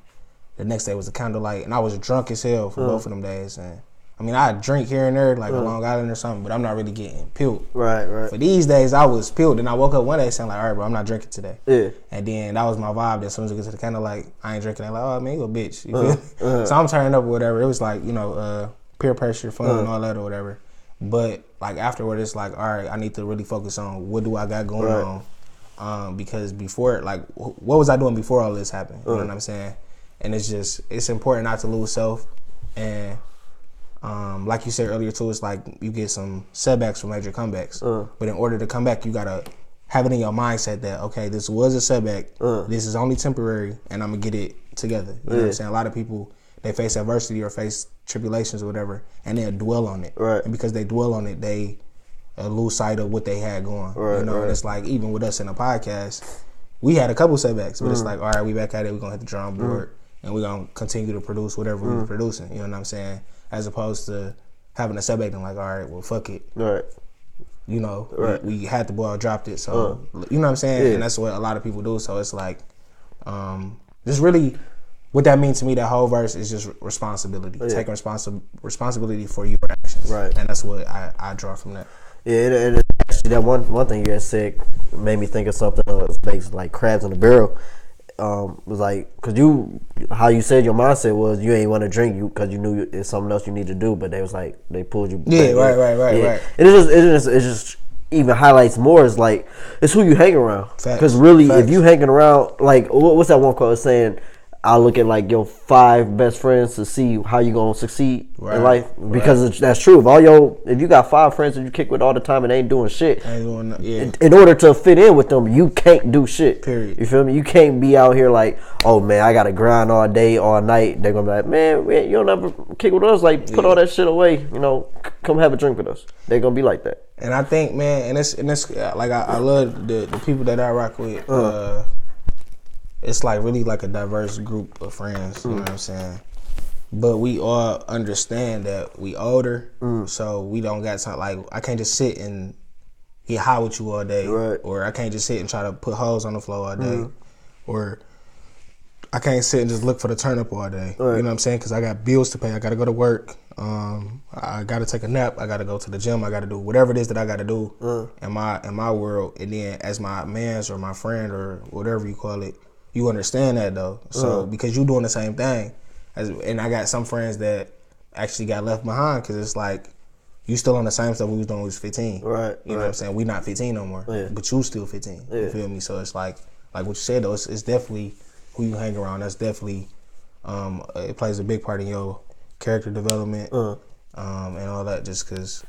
the next day was the candlelight, and I was drunk as hell for both of them days. And I mean, I drink here and there, like a Long Island or something, but I'm not really getting pilled. Right. For these days, I was pilled, and I woke up one day saying like, all right, bro, I'm not drinking today. Yeah. And then that was my vibe. That as soon as we get to the candlelight, I ain't drinking. They like, oh man, you a bitch. You feel me? So I'm turning up or whatever. It was like, peer pressure, fun, and all that or whatever. But like afterward, it's like, all right, I need to really focus on what do I got going on, because before, like, what was I doing before all this happened? You know what I'm saying? And it's important not to lose self. And like you said earlier too, it's like you get some setbacks from major comebacks. But in order to come back, you gotta have it in your mindset that, okay, this was a setback. This is only temporary, and I'm gonna get it together. You know what I'm saying? A lot of people, they face adversity or face tribulations or whatever, and they'll dwell on it. Right. And because they dwell on it, they lose sight of what they had going. Right, And it's like, even with us in the podcast, we had a couple setbacks, but it's like, all right, we back at it. We're gonna hit the drawing board, and we're gonna continue to produce whatever we're producing. You know what I'm saying? As opposed to having a setback and like, all right, well, fuck it. Right. We had the ball, dropped it. So you know what I'm saying? Yeah. And that's what a lot of people do. So it's like, just really, what that means to me, that whole verse is just responsibility. Taking responsibility for your actions. Right. And that's what I draw from that. Yeah, and actually that one thing you had said made me think of something that was based like crabs in a barrel. Was like, cause how you said your mindset was you ain't want to drink because you knew it's something else you need to do, but they was like they pulled you back. Yeah, right. And it just even highlights more is like it's who you hang around. Because really, if you hanging around like what's that one quote saying? I look at like your 5 best friends to see how you gonna succeed in life, because that's true. If you got 5 friends that you kick with all the time and they ain't doing shit, in order to fit in with them, you can't do shit. Period. You feel me? You can't be out here like, oh man, I gotta grind all day, all night. They're gonna be like, man, you don't ever kick with us. Like, put all that shit away. Come have a drink with us. They're gonna be like that. And I think, man, and it's like I love the people that I rock with. It's like really like a diverse group of friends, you know what I'm saying? But we all understand that we older, so we don't got time. Like, I can't just sit and get high with you all day, or I can't just sit and try to put hoes on the floor all day, or I can't sit and just look for the turn up all day. You know what I'm saying? Because I got bills to pay. I got to go to work. I got to take a nap. I got to go to the gym. I got to do whatever it is that I got to do in my world. And then as my mans or my friend or whatever you call it, you understand that though. So because you doing the same thing, and I got some friends that actually got left behind because it's like you still on the same stuff we was doing when we was 15. Right. You know what I'm saying? We not 15 no more. Yeah. But you still 15. Yeah. You feel me? So it's like what you said though, it's definitely who you hang around. That's definitely it plays a big part in your character development and all that. Just because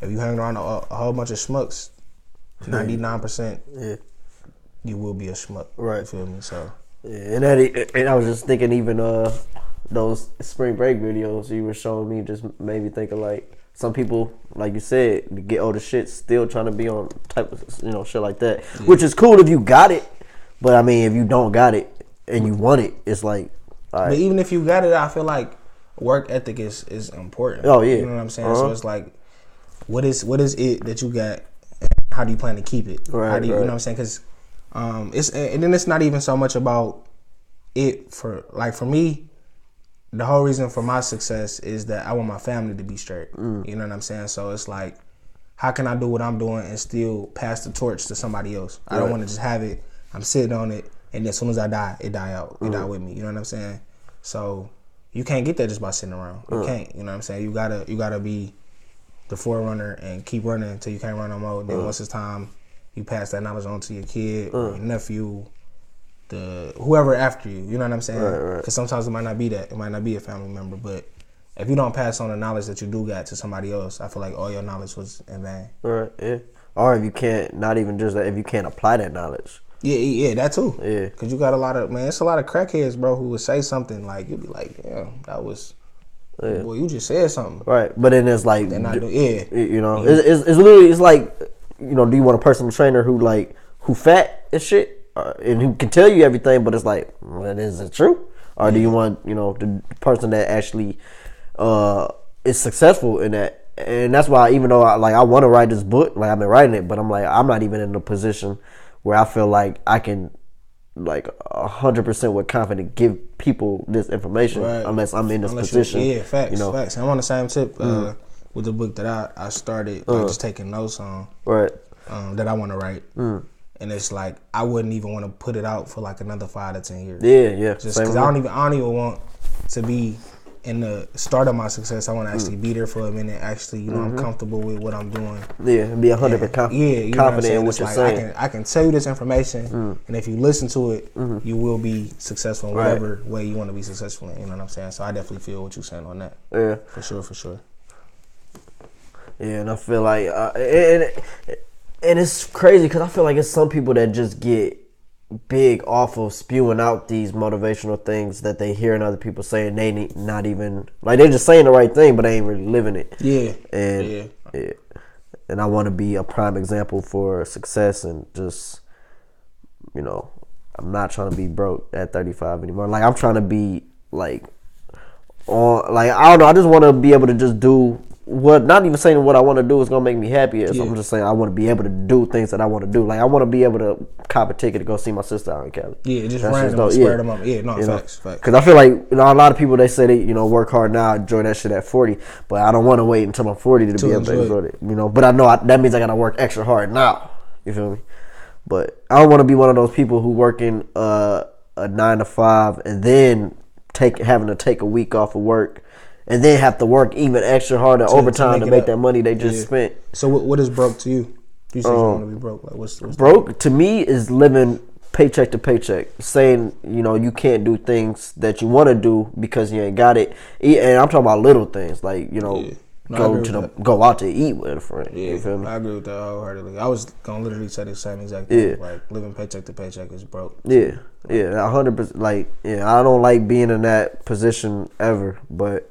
if you hang around a whole bunch of schmucks, 99%. You will be a schmuck, right? You feel me? So, and I was just thinking, even those spring break videos you were showing me just made me think of like some people, like you said, to get older shit, still trying to be on type of shit like that, which is cool if you got it, but I mean if you don't got it and you want it, it's like But even if you got it, I feel like work ethic is important. Oh yeah, you know what I'm saying. So it's like, what is it that you got? And how do you plan to keep it? Right, how do you, you know what I'm saying? Because it's not even so much about it for me. The whole reason for my success is that I want my family to be straight. You know what I'm saying? So it's like, how can I do what I'm doing and still pass the torch to somebody else? I don't want to just have it. I'm sitting on it, and then as soon as I die, it die out. It die with me. You know what I'm saying? So you can't get that just by sitting around. You can't. You know what I'm saying? You gotta be the forerunner and keep running until you can't run no more. Then once it's time, you pass that knowledge on to your kid, or your nephew, whoever after you. You know what I'm saying? Because sometimes it might not be that. It might not be a family member, but if you don't pass on the knowledge that you do got to somebody else, I feel like all your knowledge was in vain. Right. Yeah. Or if you can't, not even just that, if you can't apply that knowledge. Yeah, that too. Yeah. Because you got it's a lot of crackheads, bro, who would say something like, you'd be like, damn, that was, boy, you just said something. Right. But then it's like, They're not you know, it's literally, it's like, you know, do you want a personal trainer who fat as shit? And who can tell you everything, but it's like, well, is it true? Or do you want, you know, the person that actually is successful in that? And that's why, even though I want to write this book, like I've been writing it, but I'm like, I'm not even in a position where I feel like I can, like 100% with confidence give people this information unless I'm in this position. Facts, you know? Facts. I'm on the same tip with the book that I started, just taking notes on, that I want to write. And it's like, I wouldn't even want to put it out for like another 5 to 10 years. Yeah. Just because I don't even want to be in the start of my success. I want to actually be there for a minute. Actually, you know, I'm comfortable with what I'm doing. Yeah, be 100% confident in what you're saying. I can tell you this information, and if you listen to it, you will be successful in whatever way you want to be successful in. You know what I'm saying? So I definitely feel what you're saying on that. Yeah, for sure. Yeah, and I feel like, and it's crazy because I feel like it's some people that just get big off of spewing out these motivational things that they hear in other people saying. They not even, like, they're just saying the right thing, but they ain't really living it. Yeah. And I want to be a prime example for success, and just, you know, I'm not trying to be broke at 35 anymore. Like, I'm trying to be like, I don't know, I just want to be able to just do what, not even saying what I want to do is going to make me happier. So I'm just saying I want to be able to do things that I want to do. Like, I want to be able to cop a ticket to go see my sister out in Cali. Yeah, just random, spare them up. Yeah, no, facts. Because I feel like, you know, a lot of people, they say they, you know, work hard now, enjoy that shit at 40. But I don't want to wait until I'm 40 to be able to enjoy it. You know, but I know that means I got to work extra hard now. You feel me? But I don't want to be one of those people who working a 9 to 5 and then having to take a week off of work, and then have to work even extra harder overtime to make that money they just spent. So what is broke to you? You said you want to be broke. Like, what's broke to me is living paycheck to paycheck. Saying, you know, you can't do things that you want to do because you ain't got it. And I'm talking about little things, like, you know, go out to eat with a friend. Yeah, you feel me? I agree with that wholeheartedly. I was gonna literally say the same exact thing. Yeah. Like, living paycheck to paycheck is broke. Yeah, 100%. Like, I don't like being in that position ever, but,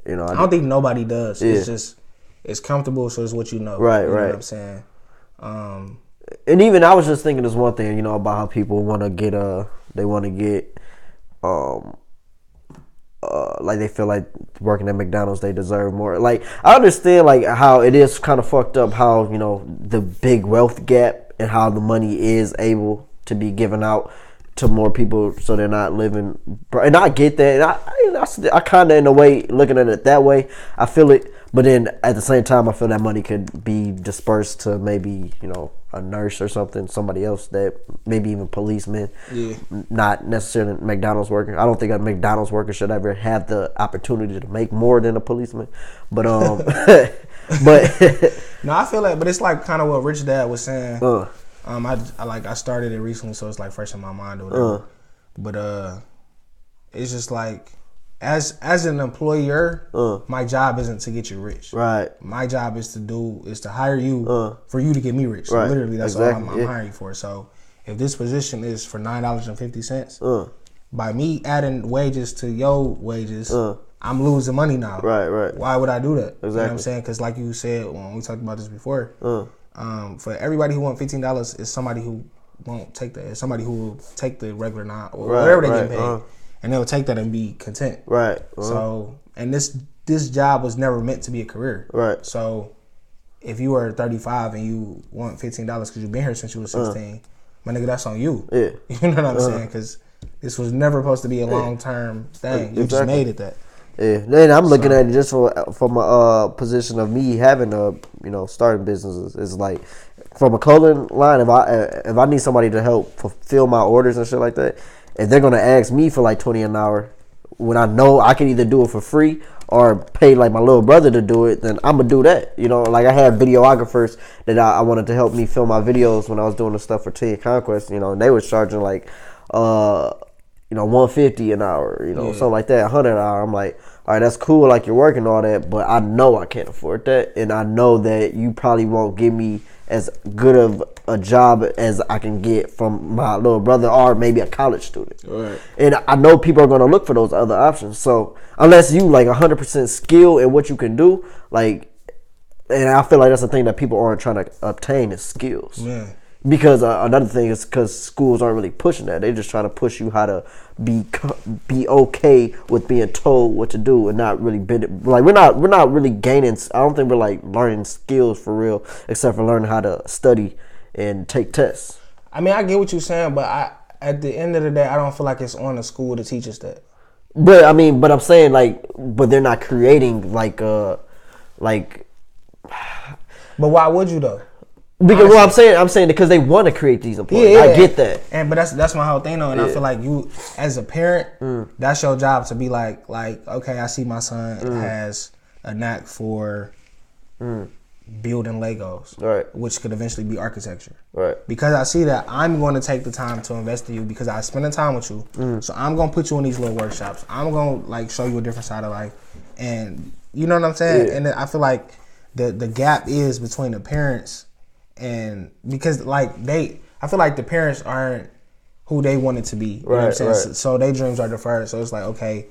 you know, I don't think nobody does. Yeah. It's just, it's comfortable, so it's what you know. Right. Know what I'm saying? And even I was just thinking this one thing, you know, about how people want to get like, they feel like working at McDonald's, they deserve more. Like, I understand, like, how it is kind of fucked up, how, you know, the big wealth gap and how the money is able to be given out to more people, so they're not living. And I get that. And I kind of, in a way, looking at it that way, I feel it. But then at the same time, I feel that money could be dispersed to maybe, you know, a nurse or something, somebody else, that maybe even policemen. Yeah. Not necessarily McDonald's worker. I don't think a McDonald's worker should ever have the opportunity to make more than a policeman. But but no, I feel like, but it's like kind of what Rich Dad was saying. I started it recently, so it's like fresh in my mind or whatever. But it's just like, as an employer, my job isn't to get you rich. Right. My job is to hire you for you to get me rich. So right. Literally, that's all I'm hiring you for. So if this position is for $9.50, by me adding wages to your wages, I'm losing money now. Right. Why would I do that? Exactly. You know what I'm saying? Because like you said when we talked about this before, for everybody who wants $15 is somebody who won't take that. It's somebody who will take the regular 9 or whatever they get paid. and they'll take that and be content. Right. So, and this job was never meant to be a career. Right. So, if you are 35 and you want $15 because you've been here since you were 16, my nigga, that's on you. Yeah. You know what I'm saying? Because this was never supposed to be a long-term thing. You just made it that. Yeah, then I'm looking at it just from a position of me having starting businesses. It's like from a clothing line. If I need somebody to help fulfill my orders and shit like that, if they're gonna ask me for like $20 an hour, when I know I can either do it for free or pay like my little brother to do it, then I'm gonna do that. Like I had videographers that I wanted to help me film my videos when I was doing the stuff for Teen Conquest. And they was charging like $150 an hour, something like that, $100 an hour. I'm like, all right, that's cool, like you're working all that, but I know I can't afford that, and I know that you probably won't give me as good of a job as I can get from my little brother or maybe a college student. Right. And I know people are going to look for those other options. So unless you like 100% skill in what you can do, like, and I feel like that's the thing that people aren't trying to obtain is skills. Yeah. Because another thing is because schools aren't really pushing that. They're just trying to push you how to be okay with being told what to do and not really we're not really gaining. I don't think we're like learning skills for real, except for learning how to study and take tests. I mean, I get what you're saying, but at the end of the day, I don't feel like it's on the school to teach us that. But I'm saying but they're not creating But why would you though? Because I'm saying because they want to create these employees. Yeah. I get that. But that's my whole thing though, and I feel like you as a parent, that's your job to be like okay, I see my son has a knack for building Legos, right? Which could eventually be architecture, right? Because I see that, I'm going to take the time to invest in you because I spend the time with you. So I'm gonna put you in these little workshops. I'm gonna show you a different side of life, and you know what I'm saying. Yeah. And I feel like the gap is between the parents. And because I feel like the parents aren't who they want it to be. You know what I'm saying? Right. So their dreams are deferred. So it's like, okay,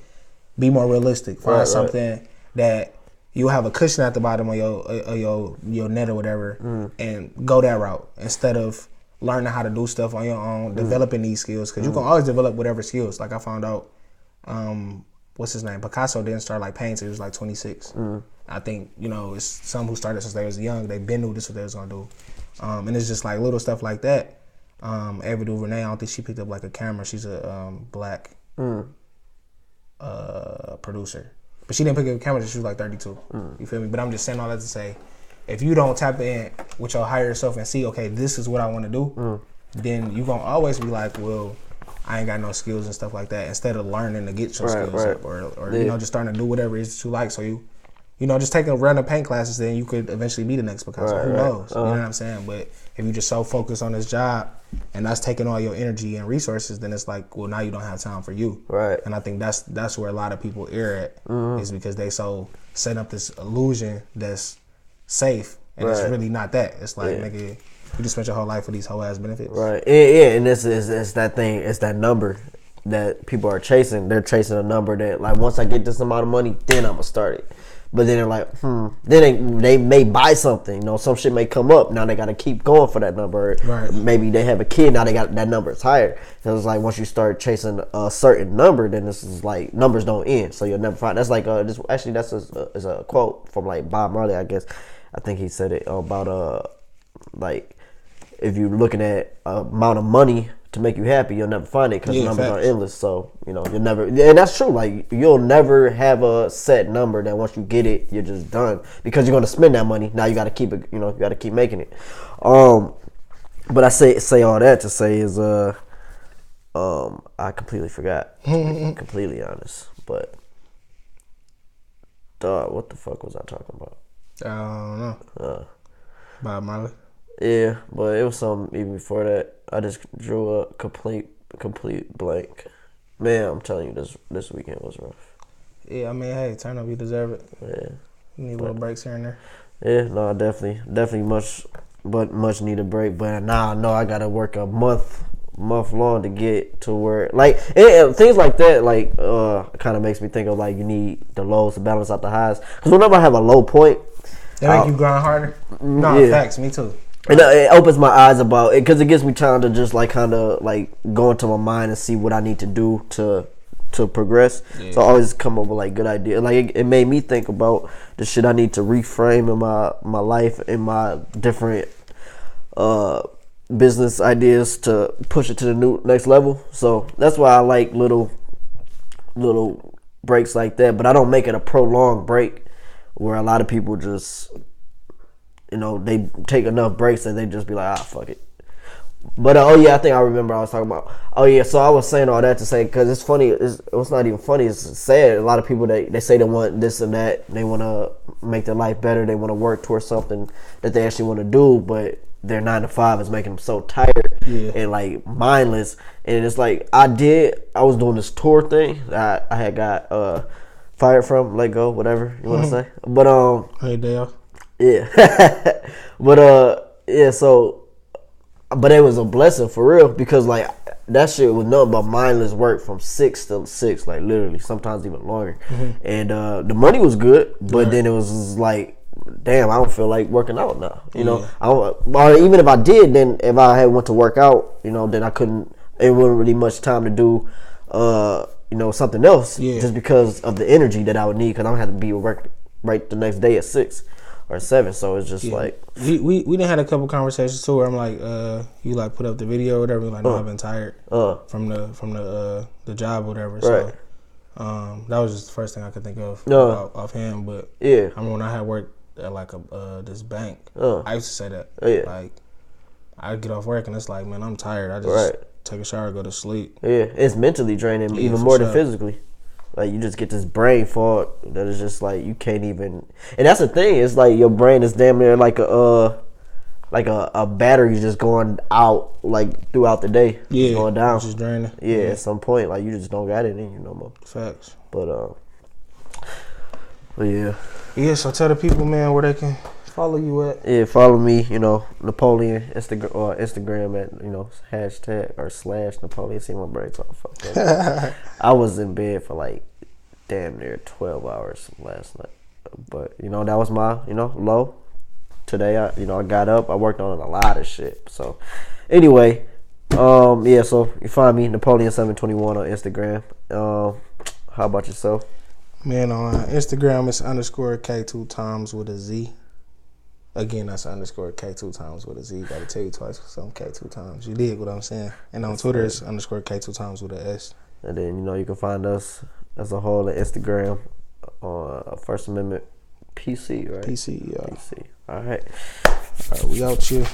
be more realistic. Find something that you'll have a cushion at the bottom of your net or whatever, and go that route instead of learning how to do stuff on your own, developing these skills. Because you can always develop whatever skills. Like I found out, what's his name? Picasso didn't start painting till he was 26. I think, it's some who started since they was young. They been knew this what they was gonna do. And it's just little stuff like that. Ava DuVernay, I don't think she picked up a camera. She's a black producer. But she didn't pick up a camera until she was 32. You feel me? But I'm just saying all that to say, if you don't tap in with your higher self and see, okay, this is what I want to do, then you're gonna always be like, well, I ain't got no skills and stuff like that. Instead of learning to get your skills up, or just starting to do whatever it is that you like. So you just taking random paint classes, then you could eventually be the next Picasso. Who knows? You know what I'm saying? But if you just so focused on this job and that's taking all your energy and resources, then it's well, now you don't have time for you. Right. And I think that's where a lot of people err at, is because they so set up this illusion that's safe, and it's really not that. It's nigga, you just spent your whole life for these whole ass benefits. Right. Yeah, and it's that thing. It's that number that people are chasing. They're chasing a number that once I get this amount of money, then I'm gonna start it. But then they're like, Then they may buy something. Some shit may come up. Now they got to keep going for that number. Right. Maybe they have a kid. Now they got that number is higher. So it's once you start chasing a certain number, then this is numbers don't end. So you'll never find. That's actually that's a quote from Bob Marley, I guess. I think he said it about if you're looking at amount of money to make you happy, you'll never find it because the numbers are endless. So you'll never, and that's true. You'll never have a set number that once you get it, you're just done because you're gonna spend that money. Now you got to keep it. You got to keep making it. But I say all that to say is I completely forgot. Completely honest, but what the fuck was I talking about? I don't know. Bob Marley. Yeah, but it was something even before that. I just drew a complete blank. Man, I'm telling you, this weekend was rough. Yeah, I mean, hey, turn up, you deserve it. Yeah. You need little breaks here and there. Yeah, no, definitely much needed break. But now I know I gotta work a month long to get to where things like that kind of makes me think of you need the lows to balance out the highs. Because whenever I have a low point, they make you grind harder. No, facts, me too. It opens my eyes about it because it gives me time to just kind of go into my mind and see what I need to do to to progress. So I always come up with like good ideas. Like it made me think about the shit I need to reframe in my life and my different business ideas to push it to the next level. So that's why I like little breaks like that, but I don't make it a prolonged break where a lot of people just, you know, they take enough breaks and they just be like, fuck it. But I think I remember I was talking about. So I was saying all that to say, because it's funny. It's not even funny. It's sad. A lot of people they say they want this and that. They want to make their life better. They want to work towards something that they actually want to do, but their 9 to 5 is making them so tired and like mindless. And it's like I was doing this tour thing that I had got fired from, let go, whatever you want to say. But hey Dale. Yeah. But so. But it was a blessing for real, because like that shit was nothing but mindless work from 6 to 6, like literally, sometimes even longer. And the money was good, but then it was like, damn, I don't feel like working out now. You know, or even if I did, then if I had went to work out, you know, then I couldn't. It wasn't really much time to do, you know, something else, just because of the energy that I would need, because I'm gonna have to be work right the next day at 6 or 7. So it's just like we done had a couple conversations too where I'm like, you like put up the video or whatever, like, no, I've been tired from the job or whatever. So that was just the first thing I could think of offhand. But I mean, when I had worked at like this bank, I used to say that like I get off work and it's like, man, I'm tired. I just take a shower, go to sleep. Yeah, it's mentally draining even more than physically. Like, you just get this brain fog that is just like you can't even. And that's the thing. It's like your brain is damn near like a battery just going out like throughout the day. Yeah, going down. Just draining. Yeah, at some point, like you just don't got it in you no more. Facts. But yeah. Yeah. So tell the people, man, where they can follow you at. Yeah, follow me. You know, Napoleon Instagram at, you know, hashtag or / Napoleon. See my brains all fucked up. I was in bed for like damn near 12 hours last night, but you know that was my, you know, low. Today I got up. I worked on a lot of shit. So anyway, yeah. So you find me Napoleon721 on Instagram. How about yourself? Man, on Instagram it's _K2 times with a Z. Again, that's _K2 times with a Z. Gotta tell you twice because I'm K2 times. You dig what I'm saying? And on Twitter, it's _K2 times with a S. And then, you know, you can find us as a whole at Instagram on First Amendment PC, right? PC, yeah. PC. All right. All right, we out here.